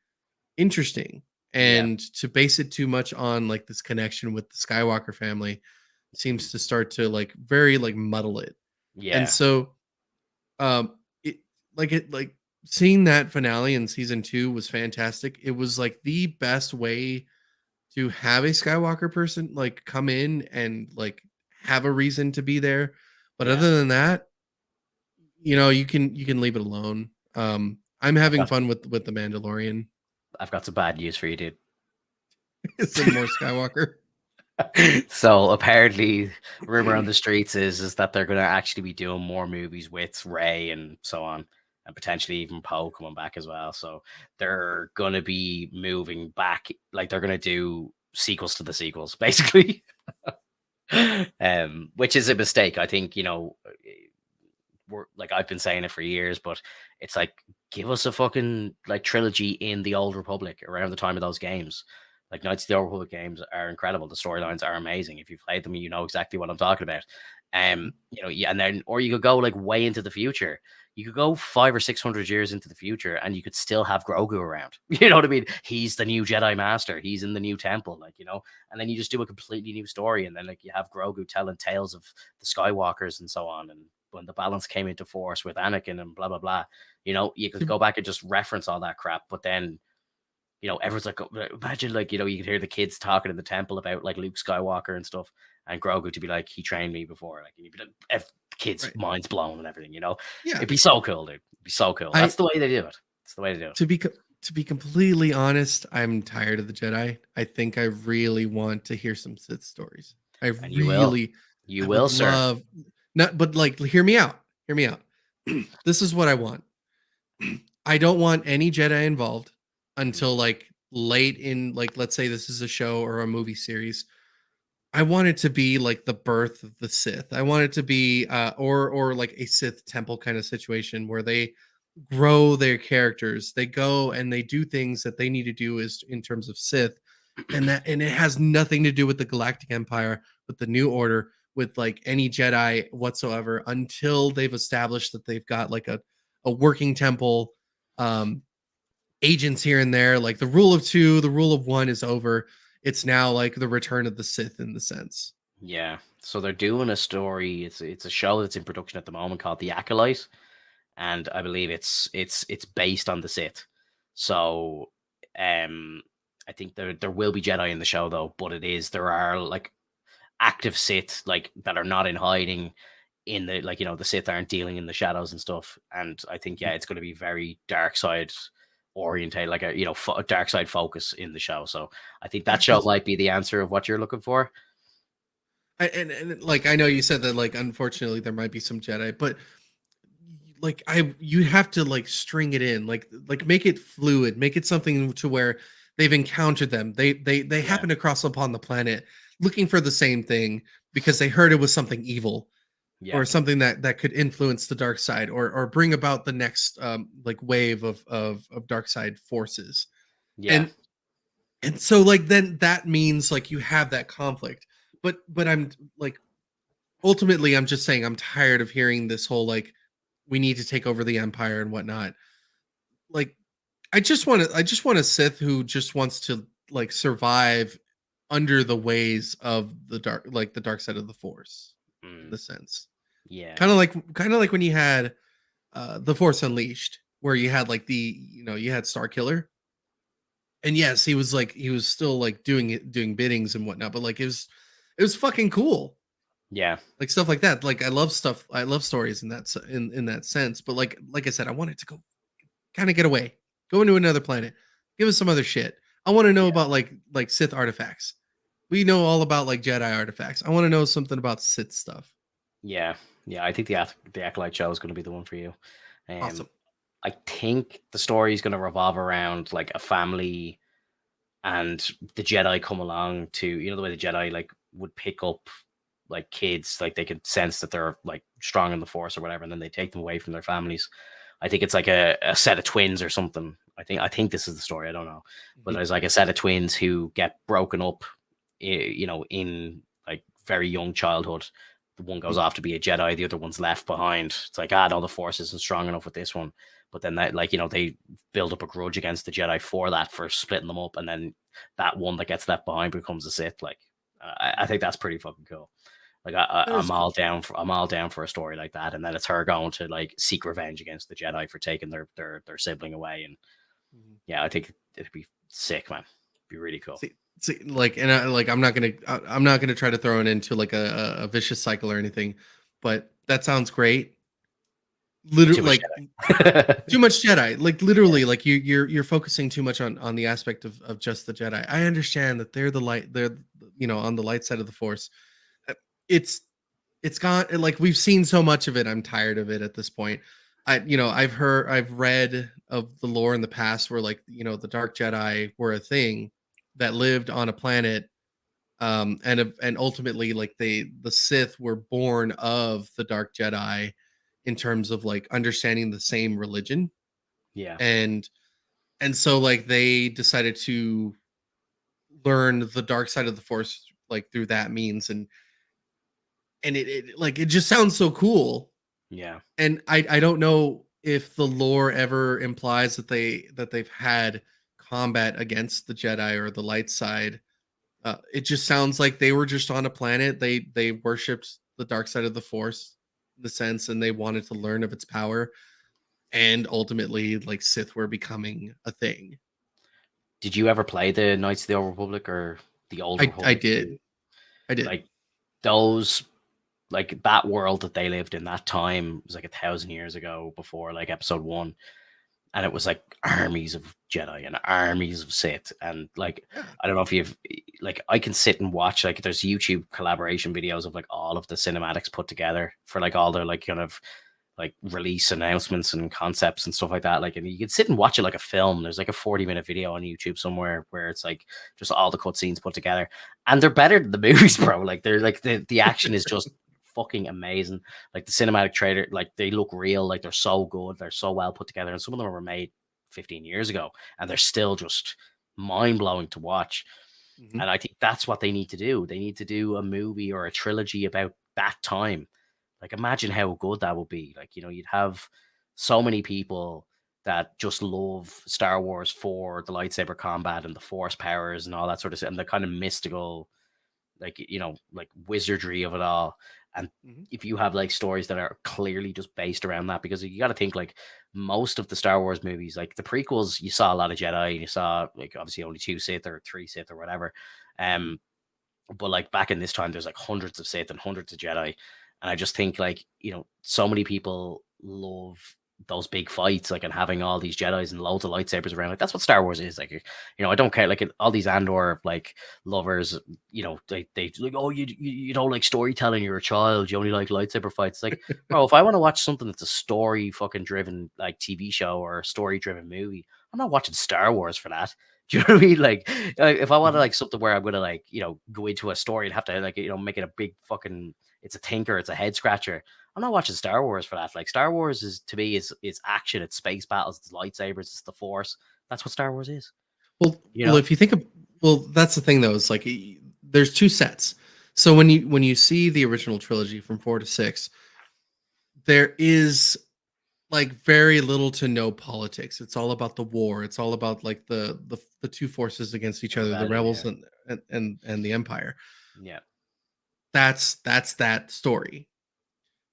interesting, yeah, and to base it too much on like this connection with the Skywalker family mhm, seems to start to like very like muddle it. And yeah, so it like seeing that finale in season 2 was fantastic. It was like the best way to have a Skywalker person like come in and like have a reason to be there. But yeah. other than that, you can leave it alone. I'm I've having got fun with the Mandalorian. I've got some bad news for you, dude. Is there more Skywalker? So apparently, rumor on the streets is that they're going to actually be doing more movies with Ray and so on, and potentially even Poe coming back as well. So they're going to be moving back, like they're going to do sequels to the sequels, basically. Which is a mistake. I think we're like I've been saying it for years, but it's like give us a fucking like trilogy in the Old Republic around the time of those games. Like Knights of the Old Republic games are incredible. The storylines are amazing. If you've played them, you know exactly what I'm talking about. Yeah, and then or you could go like way into the future. You could go 500 or 600 years into the future, and you could still have Grogu around. You know what I mean? He's the new Jedi Master. He's in the new temple, and then you just do a completely new story, and then like you have Grogu telling tales of the Skywalkers and so on, and when the balance came into force with Anakin and blah blah blah. You could To go back and just reference all that crap, but then everyone's like, imagine like you could hear the kids talking in the temple about like Luke Skywalker and stuff, and Grogu to be like, he trained me before, like, and you'd be like, kids' right. minds blown and everything. Yeah. It'd be so cool, dude. It'd be so cool. I That's the way they do it. It's the way to do it, to be completely honest, I'm tired of the Jedi. I think I really want to hear some Sith stories. I and really you I would will, sir. love not but like hear me out. Hear me out. This is what I want. I don't want any Jedi involved Mhm. until like late in, like, let's say this is a show or a movie series. I want it to be like the birth of the Sith. I want it to be or like a Sith temple kind of situation where they grow their characters. They go and they do things that they need to do is in terms of Sith, and it has nothing to do with the Galactic Empire, with the New Order, with like any Jedi whatsoever until they've established that they've got like a working temple, um agents here and there. Like the rule of two, the rule of one is over. It's now like the return of the Sith in the sense. Yeah. So they're doing a story. It's a show that's in production at the moment called The Acolyte, and I believe it's based on the Sith. So I think there will be Jedi in the show though, but there are like active Sith like that are not in hiding in the like the Sith aren't dealing in the shadows and stuff. And I think Mhm. it's going to be very dark side orientated, like a dark side focus in the show. So I think Yeah, that show because might be the answer of what you're looking for. and like I know you said that like unfortunately there might be some Jedi, but like I you have to like string it in, like make it fluid, make it something to where they've encountered them. They Yeah, happen to cross upon the planet looking for the same thing because they heard it was something evil yeah, or something that could influence the dark side or bring about the next like wave of dark side forces. yeah, And so like then that means like you have that conflict. But I'm like ultimately I'm just saying I'm tired of hearing this whole like we need to take over the empire and whatnot. Like I just want a Sith who just wants to like survive under the ways of the dark side of the force in mm, the sense. yeah, Kind of like when you had the Force Unleashed, where you had like you had Star Killer. And yes, he was still like doing biddings and whatnot, but like it was fucking cool. yeah, Like stuff like that. Like I love stories in in that sense. But like I said, I wanted to go kind of get away. Go into another planet. Give us some other shit. I want to know yeah, about like Sith artifacts. We know all about like Jedi artifacts. I want to know something about Sith stuff. yeah, yeah. I think the Acolyte show is going to be the one for you. Um, Awesome. I think the story is going to revolve around like a family and the Jedi come along to the way the Jedi like would pick up like kids, like they could sense that they're like strong in the Force or whatever, and then they take them away from their families. I think it's like a set of twins or something. I think this is the story. I don't know, but Mhm. there's like a set of twins who get broken up, in like very young childhood. The one goes Mhm. off to be a Jedi, the other one's left behind. It's like, no, the Force isn't strong enough with this one. But then that, like, they build up a grudge against the Jedi for that, for splitting them up, and then that one that gets left behind becomes a Sith. Like, I think that's pretty fucking cool. Like, That I'm is all cool. down for a story like that, and then it's her going to like seek revenge against the Jedi for taking their sibling away, and Mhm. yeah, I think it'd be sick, man. It'd be really cool. See, like, and I'm not gonna try to throw it into like a vicious cycle or anything, but that sounds great. Too Literally, much like Jedi. too much Jedi. Like Yeah, literally, like you're focusing too much on the aspect of just the Jedi. I understand that they're the light. They're on the light side of the Force. Uh, It's it's gone. Like we've seen so much of it. I'm tired of it at this point. I've read of the lore in the past where like the Dark Jedi were a thing that lived on a planet and ultimately like the Sith were born of the Dark Jedi in terms of like understanding the same religion yeah, and so like they decided to learn the dark side of the Force like through that means and it like it just sounds so cool. yeah, And I don't know if the lore ever implies that they've had combat against the Jedi or the light side. It just sounds like they were just on a planet. They worshipped the dark side of the Force, in the sense, and they wanted to learn of its power. And ultimately, like Sith were becoming a thing. Did you ever play the Knights of the Old Republic or the Old I Republic? did. I did. Like those, like that world that they lived in that time was like 1,000 years ago before like Episode One, and it was like armies of Jedi and armies of Sith, and like Yeah. I don't know if you've like I can sit and watch like there's YouTube collaboration videos of like all of the cinematics put together for like all their like kind of like release announcements and concepts and stuff like that. Like, and you can sit and watch it like a film. There's like a 40-minute video on YouTube somewhere where it's like just all the cutscenes put together, and they're better than the movies, bro. Like, they're like the action is just fucking amazing. Like the cinematic trailer, like they look real. Like they're so good. They're so well put together, and some of them were made 15 years ago, and they're still just mind blowing to watch. Mhm. And I think that's what they need to do. They need to do a movie or a trilogy about that time. Like, imagine how good that would be. Like, you'd have so many people that just love Star Wars for the lightsaber combat and the force powers and all that sort of stuff, and the kind of mystical like like wizardry of it all. And Mhm. if you have like stories that are clearly just based around that, because you got to think like most of the Star Wars movies, like the prequels, you saw a lot of Jedi, and you saw like obviously only 2 Sith or 3 Sith or whatever. But like back in this time, there's like hundreds of Sith and hundreds of Jedi, and I just think like so many people love those big fights, like, and having all these Jedi's and loads of lightsabers around. Like that's what Star Wars is. Like, I don't care. Like all these Andor like lovers, they like, oh, you don't like storytelling. You're a child. You only like lightsaber fights. Like, bro, if I want to watch something that's a story fucking driven like TV show or a story driven movie, I'm not watching Star Wars for that. Do you know what I mean? Like, if I want to Mhm. like something where I'm gonna like go into a story and have to like make it a big fucking, it's a thinker, it's a head scratcher. I'm not watching Star Wars for that. Like Star Wars is to me is action, it's space battles, it's lightsabers, it's the Force. That's what Star Wars is. Well, if you think of, well, that's the thing though. Is like there's two sets. So when you see the original trilogy from 4 to 6, there is like very little to no politics. It's all about the war. It's all about like the two forces against each The other, the rebellion, rebels yeah, and the empire. yeah, That's that story.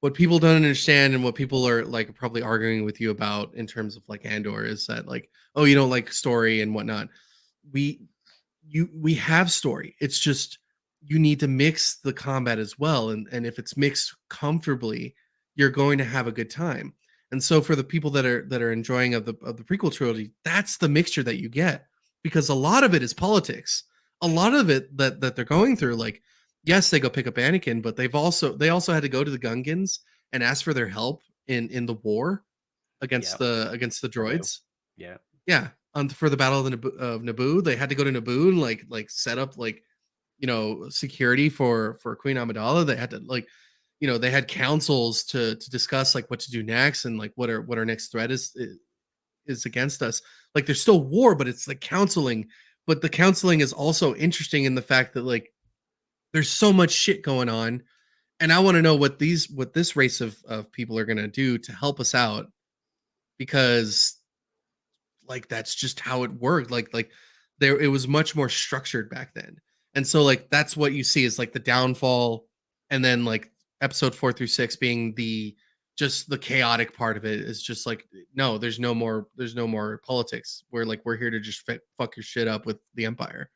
What people don't understand and what people are like probably arguing with you about in terms of like Andor is that like, oh, you don't like story and whatnot. We we have story. It's just you need to mix the combat as well. And if it's mixed comfortably, you're going to have a good time. And so for the people that are enjoying of the prequel trilogy, that's the mixture that you get, because a lot of it is politics. A lot of it that they're going through, like, yes, they go pick up Anakin, but they also had to go to the Gungans and ask for their help in the war yeah. against the Naboo, droids. yeah, Yeah, for the Battle of Naboo, they had to go to Naboo and like set up like security for Queen Amidala. They had to like they had councils to discuss like what to do next and like what our next threat is against us. Like there's still war, but it's like counseling. But the counseling is also interesting in the fact that like there's so much shit going on, and I want to know what this race of people are gonna do to help us out, because like that's just how it worked. Like there it was much more structured back then. And so like that's what you see is like the downfall, and then like episode 4 through 6 being the just the chaotic part of it is just like no, there's no more politics. We're here to just fuck your shit up with the empire.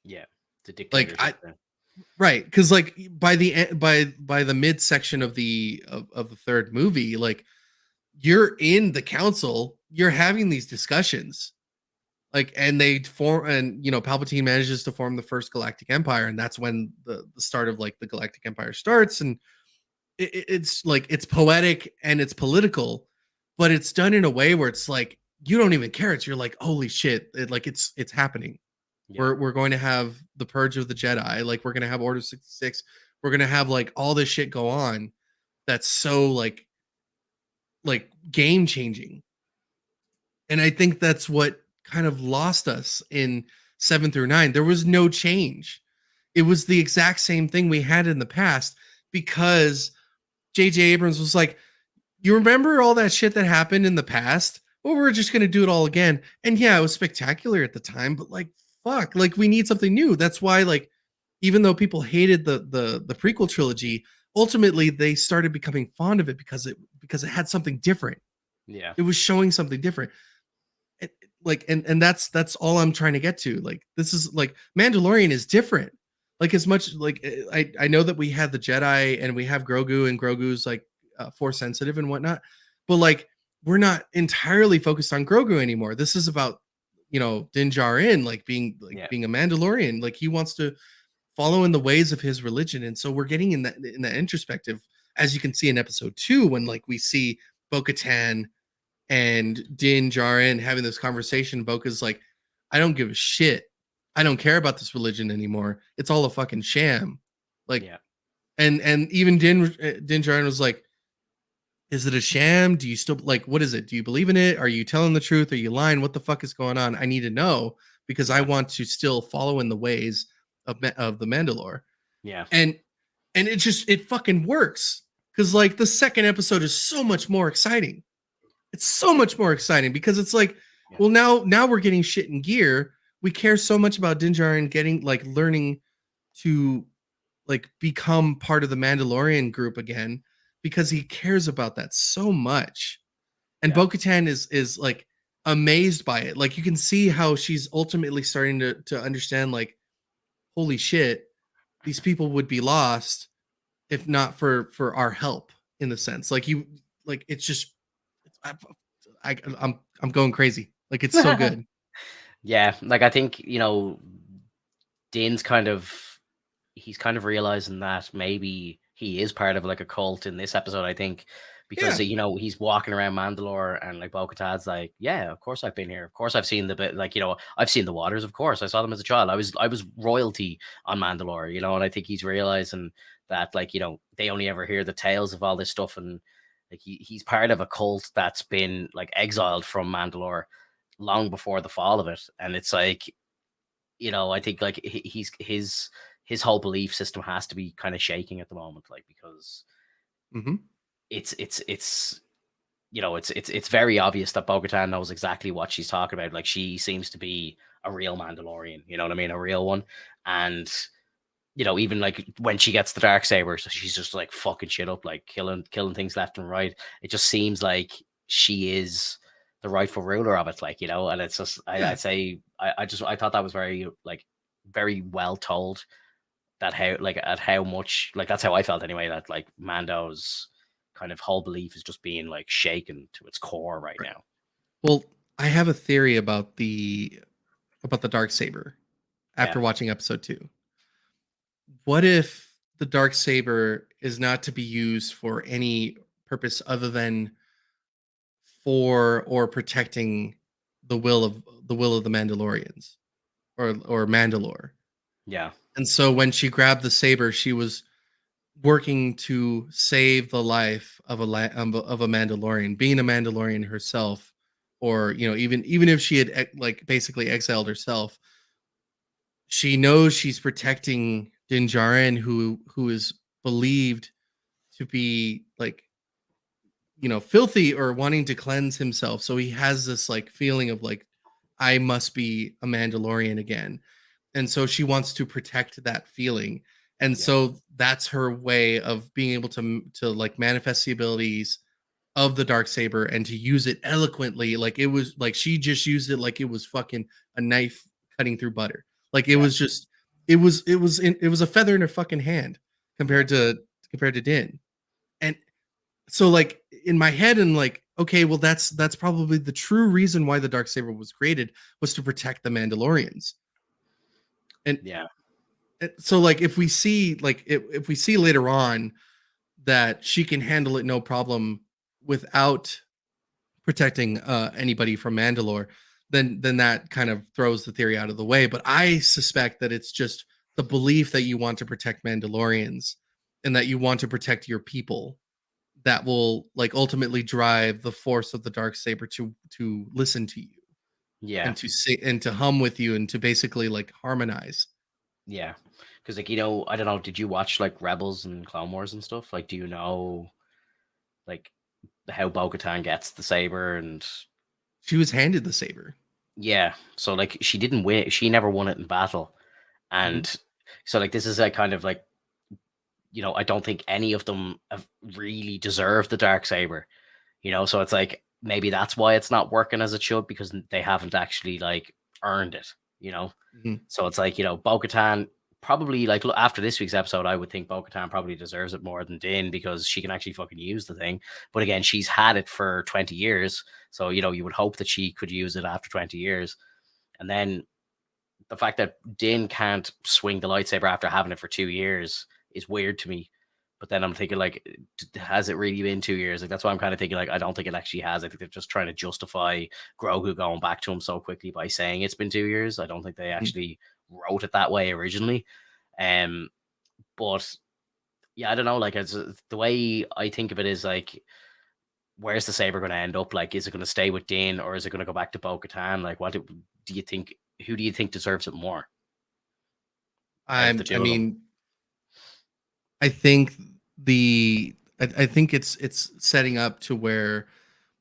yeah. The Like dictatorship I thing. right, because like by the mid section of the third movie, like you're in the council, you're having these discussions, like, and they form, and Palpatine manages to form the first galactic empire, and that's when the start of like the galactic empire starts. And it's like it's poetic and it's political, but it's done in a way where it's like you don't even care. You're like, holy shit, like it's happening. Yeah, We're going to have the purge of the Jedi, like we're going to have Order 66, we're going to have like all this shit go on that's so like game changing. And I think that's what kind of lost us in 7 through 9. There was no change. It was the exact same thing we had in the past, because J.J. Abrams was like, you remember all that shit that happened in the past? Well, we're just going to do it all again. And yeah, it was spectacular at the time, but like, fuck, like we need something new. That's why, like, even though people hated the prequel trilogy, ultimately they started becoming fond of it because it had something different. yeah, It was showing something different. Like and that's all I'm trying to get to. Like this is like Mandalorian is different. Like as much like I know that we had the Jedi and we have Grogu, and Grogu's like force sensitive and whatnot, but like we're not entirely focused on Grogu anymore. This is about Din Djarin yeah, being a Mandalorian. Like he wants to follow in the ways of his religion, and so we're getting in that introspective, as you can see in episode 2 when like we see Bo-Katan and Din Djarin having this conversation. Boca's like, I don't give a shit. I don't care about this religion anymore. It's all a fucking sham. Like, yeah, and even Din Djarin was like, is it a sham? Do you still like what is it? Do you believe in it? Are you telling the truth? Are you lying? What the fuck is going on? I need to know, because I yeah, want to still follow in the ways of the Mandalore. yeah, And it fucking works, because like the second episode is so much more exciting. It's so much more exciting because it's like, yeah, well, now we're getting shit in gear. We care so much about Din Djarin getting like learning to like become part of the Mandalorian group again because he cares about that so much. And Yeah. Bo-Katan is like amazed by it. Like you can see how she's ultimately starting to understand like holy shit, these people would be lost if not for our help in the sense. Like you like it's just I, I'm going crazy. Like it's so good. Yeah, like I think, Din's he's kind of realizing that maybe he is part of like a cult in this episode, I think, because Yeah. he's walking around Mandalore and like Bo-Katan's like, yeah, of course I've been here. Of course I've seen the bit like, I've seen the waters, of course. I saw them as a child. I was royalty on Mandalore, and I think he's realizing that like, they only ever hear the tales of all this stuff and like he's part of a cult that's been like exiled from Mandalore long before the fall of it. And it's like, I think like his whole belief system has to be kind of shaking at the moment, like because Hmm. it's it's very obvious that Bo-Katan knows exactly what she's talking about. Like she seems to be a real Mandalorian, you know what I mean, a real one, and even like when she gets the dark saber, so she's just like fucking shit up, like killing things left and right. It just seems like she is the rightful ruler of it, like and it's just Yeah. I'd say I thought that was very like very well told that how like at how much like that's how I felt anyway that like Mando's kind of whole belief is just being like shaken to its core right Right. now. Well, I have a theory about the dark saber Yeah, after watching episode 2. What if the dark saber is not to be used for any purpose other than for or protecting the will of the Mandalorians or Mandalore? yeah, And so when she grabbed the saber, she was working to save the life of a Mandalorian, being a Mandalorian herself, or even if she had like basically exiled herself, she knows she's protecting Din Djarin, who is believed to be like filthy or wanting to cleanse himself. So he has this like feeling of like I must be a Mandalorian again, and so she wants to protect that feeling, and yeah, so that's her way of being able to like manifest the abilities of the dark saber and to use it eloquently. Like it was like she just used it like it was fucking a knife cutting through butter. Like it yeah, was just it was a feather in her fucking hand yeah, compared to Din. And so like in my head and like okay, well that's probably the true reason why the dark saber was created was to protect the Mandalorians. And yeah, so like if we see later on that she can handle it no problem without protecting anybody from Mandalore, then that kind of throws the theory out of the way. But I suspect that it's just the belief that you want to protect Mandalorians and that you want to protect your people that will like ultimately drive the force of the dark saber to listen to you yeah, and to say and to hum with you and to basically like harmonize. yeah. Because like I don't know, did you watch like Rebels and Clone Wars and stuff? Like, do you know like how Bo-Katan gets the saber and She was handed the saber. yeah, so like she didn't win, she never won it in battle, Mhm. and so like this is a kind of like I don't think any of them have really deserved the dark saber. So it's like maybe that's why it's not working as it should because they haven't actually like earned it. You know, Mhm. so it's like Bo-Katan probably like after this week's episode, I would think Bo-Katan probably deserves it more than Din because she can actually fucking use the thing. But again, she's had it for 20 years, so you would hope that she could use it after 20 years. And then the fact that Din can't swing the lightsaber after having it for 2 years is weird to me. But then I'm thinking, like, has it really been 2 years? Like, that's why I'm kind of thinking, like, I don't think it actually has. I think they're just trying to justify Grogu going back to him so quickly by saying it's been 2 years. I don't think they Mhm. actually wrote it that way originally. Um, but yeah, I don't know. Like, the way I think of it is like, where's the saber going to end up? Like, is it going to stay with Din or is it going to go back to Bo-Katan? Like, what do you think? Who do you think deserves it more out of the I two of them? mean, I think I think it's setting up to where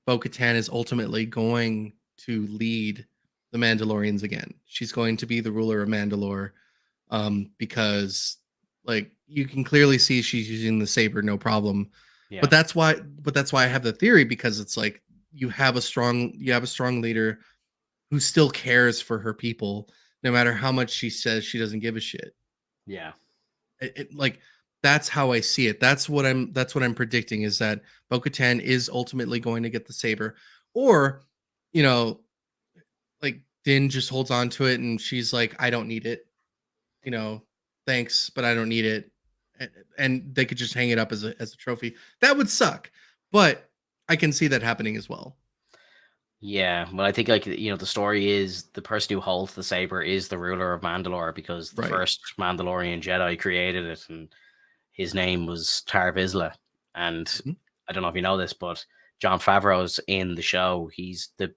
Bo-Katan is ultimately going to lead the Mandalorians again. She's going to be the ruler of Mandalore because Like you can clearly see she's using the saber, no problem. Yeah. But that's why I have the theory, because it's like you have a strong leader who still cares for her people, no matter how much she says she doesn't give a shit. Yeah. Like that's how I see it. That's what I'm predicting, is that Bo-Katan is ultimately going to get the saber, or you know, like Din just holds on to it and she's like, I don't need it. You know, thanks, but I don't need it. And they could just hang it up as a trophy. That would suck, but I can see that happening as well. Yeah, well, I think like the story is the person who holds the saber is the ruler of Mandalore because the Right. first Mandalorian Jedi created it, and his name was Tar Vizsla. And Mhm. I don't know if you know this, but John Favreau's in the show. He's the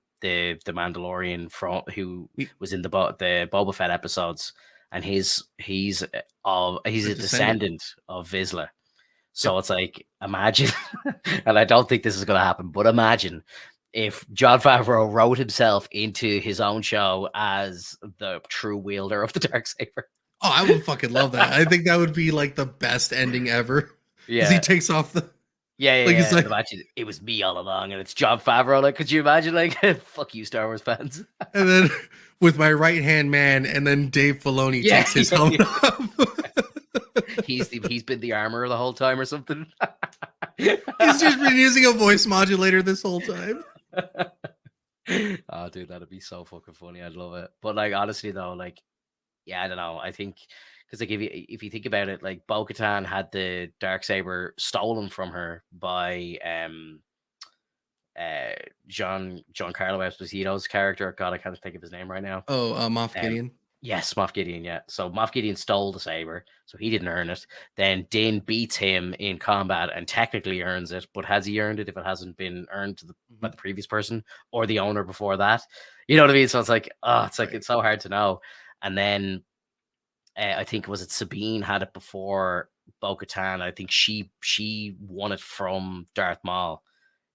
Mandalorian from who He- was in the Boba Fett episodes, and he's A a descendant. descendant of Vizsla. So Yep. it's like, imagine, and I don't think this is going to happen, but imagine if John Favreau wrote himself into his own show as the true wielder of the dark saber. Oh, I would fucking love that. I think that would be like the best ending ever. Because he Yeah, takes off the yeah, yeah, like it's yeah. And like, imagine it was me all along, and it's John Favreau. Like, could you imagine? Like, fuck you, Star Wars fans. and then with my right hand man, and then Dave Filoni Yeah, takes his yeah, helmet yeah. off. He's been the armor the whole time or something. He's just been using a voice modulator this whole time. Oh, dude, that'd be so fucking funny. I'd love it. But like, honestly, though, like, yeah, I don't know. I think because like if you think about it, like Bo-Katan had the dark saber stolen from her by uh Giancarlo Esposito's character. God, I can't think of his name right now. Oh, Moff Um, Gideon. yes, Moff Gideon. Yeah, so Moff Gideon stole the saber, so he didn't earn it. Then Din beats him in combat and technically earns it, but has he earned it if it hasn't been earned by Mhm. the previous person or the owner before that? You know what I mean? So it's like, oh, it's like Right. it's so hard to know. And then I think was it Sabine had it before Bo-Katan. I think she won it from Darth Maul,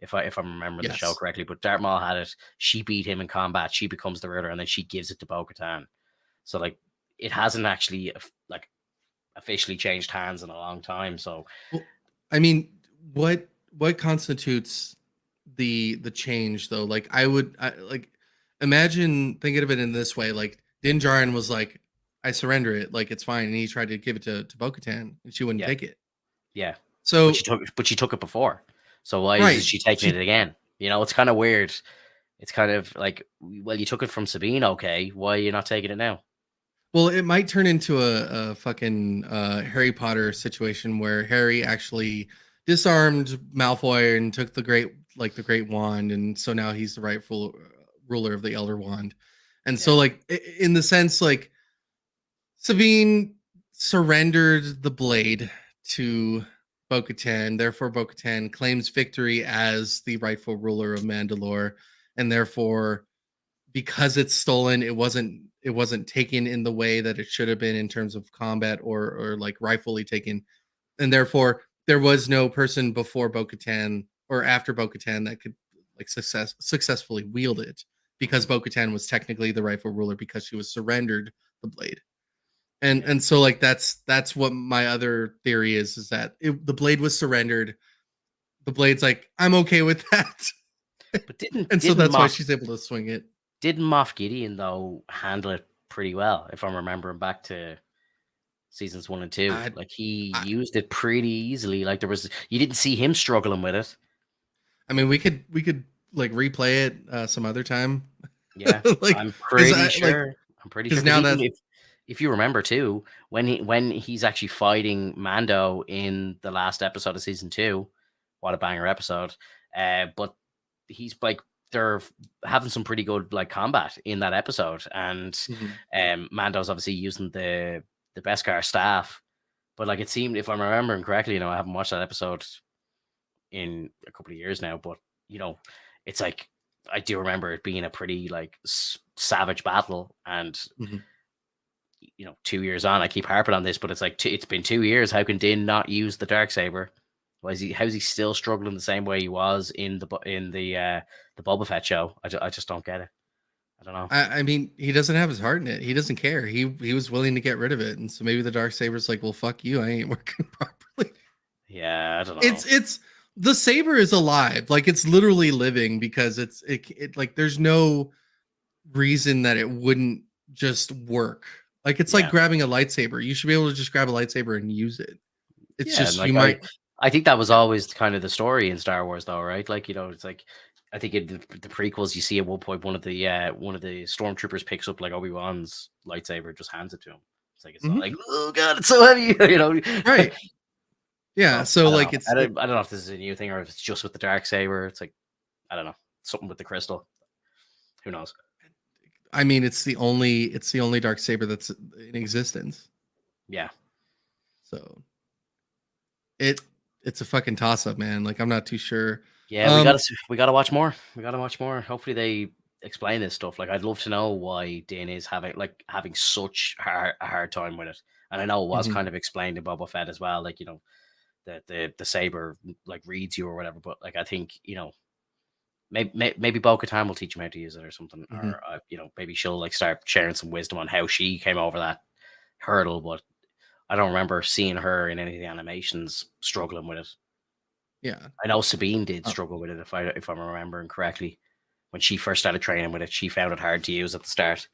if I'm remembering the show Yes. correctly. But Darth Maul had it. She beat him in combat. She becomes the ruler, and then she gives it to Bo-Katan. So like it hasn't actually like officially changed hands in a long time. So Well, I mean, what constitutes the change though? Like like imagine thinking of it in this way. Like Din Djarin was like, I surrender it, like it's fine. And he tried to give it to Bo-Katan and she wouldn't yeah, take it. yeah. So But she took it before. So why is right. she taking it She again? It's kind of weird. It's kind of like, well, you took it from Sabine, okay? Why are you not taking it now? Well, it might turn into a fucking Harry Potter situation where Harry actually disarmed Malfoy and took the great wand, and so now he's the rightful ruler of the Elder Wand. And so, Yeah, like in the sense, like Sabine surrendered the blade to Bo-Katan, therefore Bo-Katan claims victory as the rightful ruler of Mandalore, and therefore because it's stolen, it wasn't taken in the way that it should have been in terms of combat or like rightfully taken, and therefore there was no person before Bo-Katan or after Bo-Katan that could like successfully wield it, because mhm, Bo-Katan was technically the rightful ruler because she was surrendered the blade. and yeah. and so like that's what my other theory is that the blade was surrendered. The blade's like, I'm okay with that. But didn't And so didn't that's why Moff she's able to swing it. didn't Moff Gideon though handle it pretty well? If I'm remembering back to seasons 1 and 2, I, like he I used it pretty easily. Like you didn't see him struggling with it. I mean, we could like replay it some other time, Yeah, like I'm because pretty I like sure. I'm pretty sure because because now even that if you remember too, when he's actually fighting Mando in the last episode of season 2, what a banger episode! But he's like they're having some pretty good like combat in that episode, and Mhm. Mando's obviously using the Beskar staff. But like it seemed, if I'm remembering correctly, I haven't watched that episode in a couple of years now, but you know, it's like I do remember it being a pretty like savage battle, and Mhm. 2 years on, I keep harping on this, but it's like it's been 2 years. How can Din not use the dark saber? Why is he? How's he still struggling the same way he was in the Boba Fett show? I just don't get it. I don't know. I mean, he doesn't have his heart in it. He doesn't care. He was willing to get rid of it, and so maybe the dark saber's like, well, fuck you. I ain't working properly. Yeah, I don't know. It's the saber is alive, like it's literally living because it like there's no reason that it wouldn't just work. Like it's like Yeah. grabbing a lightsaber. You should be able to just grab a lightsaber and use it. It's Yeah, and just you like might. I think that was Yeah. always kind of the story in Star Wars, though, right? Like, you know, it's like I think in the prequels, you see at one point one of the stormtroopers picks up like Obi-Wan's lightsaber, just hands it to him. It's not Mhm. like, oh god, it's so heavy, you know. Right. Yeah. So So I don't like know. it's it, I don't know if this is a new thing or if it's just with the dark saber. It's like I don't know, something with the crystal. Who knows? I mean it's the only dark saber that's in existence. Yeah, So it it's a fucking toss up, man. Like I'm not too sure. yeah. Um We gotta watch more. We gotta watch more. Hopefully they explain this stuff. Like I'd love to know why Din is having such a hard time with it. And I know it was mhm. kind of explained in Boba Fett as well. Like, you know, the saber like reads you or whatever. But like I think, you know, maybe Bo-Katan will teach him how to use it or something, Mhm. or you know, maybe she'll like start sharing some wisdom on how she came over that hurdle. But I don't remember seeing her in any of the animations struggling with it. Yeah. I know Sabine did Uh, struggle with it if I'm remembering correctly. When she first started training with it, she found it hard to use at the start.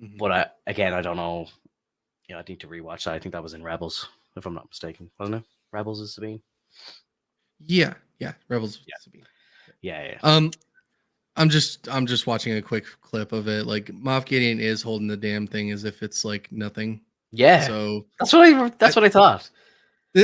mhm. But I don't know. Yeah, I need to rewatch that. I think that was in Rebels, if I'm not mistaken, wasn't it? Rebels is Sabine. Yeah. Yeah. Rebels with Yeah, Sabine. yeah. I'm just watching a quick clip of it. Like Moff Gideon is holding the damn thing as if it's like nothing. Yeah. So That's what I thought.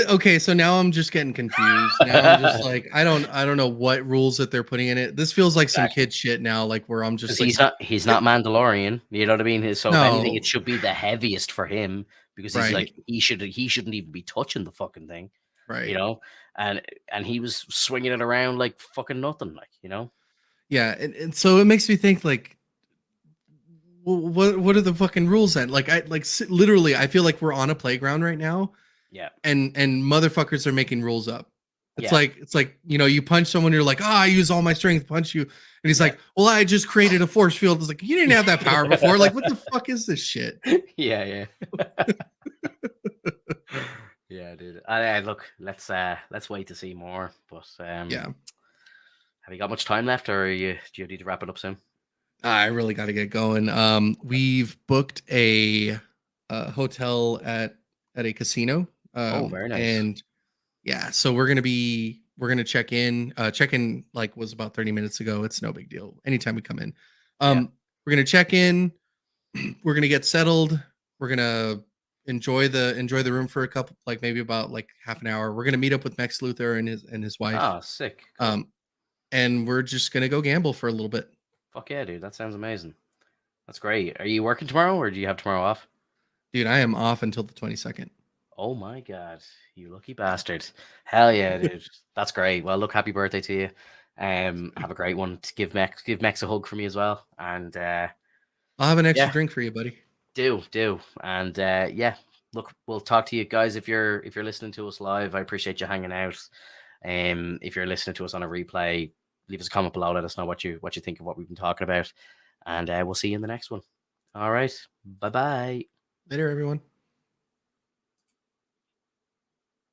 okay, so now I'm just getting confused. Now I'm just like I don't know what rules that they're putting in it. This feels like some Exactly. kid shit now, like where I'm Because just like, he's not Mandalorian. You know what I mean? So if anything, it no, should be the heaviest for him because he's like right, he shouldn't even be touching the fucking thing, you right, know. And he was swinging it around like fucking nothing, like, you know. yeah, and so it makes me think like, what are the fucking rules then? Like literally, I feel like we're on a playground right now, Yeah, and motherfuckers are making rules up. yeah, It's like you punch someone, you're like, I use all my strength to punch you, and he's yeah, like, well, I just created a force field. It's like you didn't have that power before. Like, what the fuck is this shit? yeah. Yeah, dude. Look, let's wait to see more. But Yeah, have you got much time left, or do you need to wrap it up soon? I really got to get going. We've booked a hotel at a casino. Oh, very nice. And yeah, so we're gonna check in. Check in like was about 30 minutes ago. It's no big deal. Anytime we come in, Yeah. we're gonna check in. We're gonna get settled. We're gonna enjoy the room for a couple, like maybe about like half an hour. We're gonna meet up with Max Luthor and his wife. Oh, sick. Cool. Um, and we're just gonna go gamble for a little bit. Fuck yeah, dude. That sounds amazing. That's great. Are you working tomorrow, or do you have tomorrow off? Dude, I am off until the 22nd. Oh my god, you lucky bastard! Hell yeah, dude. That's great. Well, look, happy birthday to you. Have a great one. Give Mex a hug for me as well. And I'll have an extra yeah, drink for you, buddy. do. And yeah, look, we'll talk to you guys if you're listening to us live. I appreciate you hanging out. If you're listening to us on a replay, leave us a comment below. Let us know what you think of what we've been talking about, and we'll see you in the next one. All right, bye bye. Later, everyone.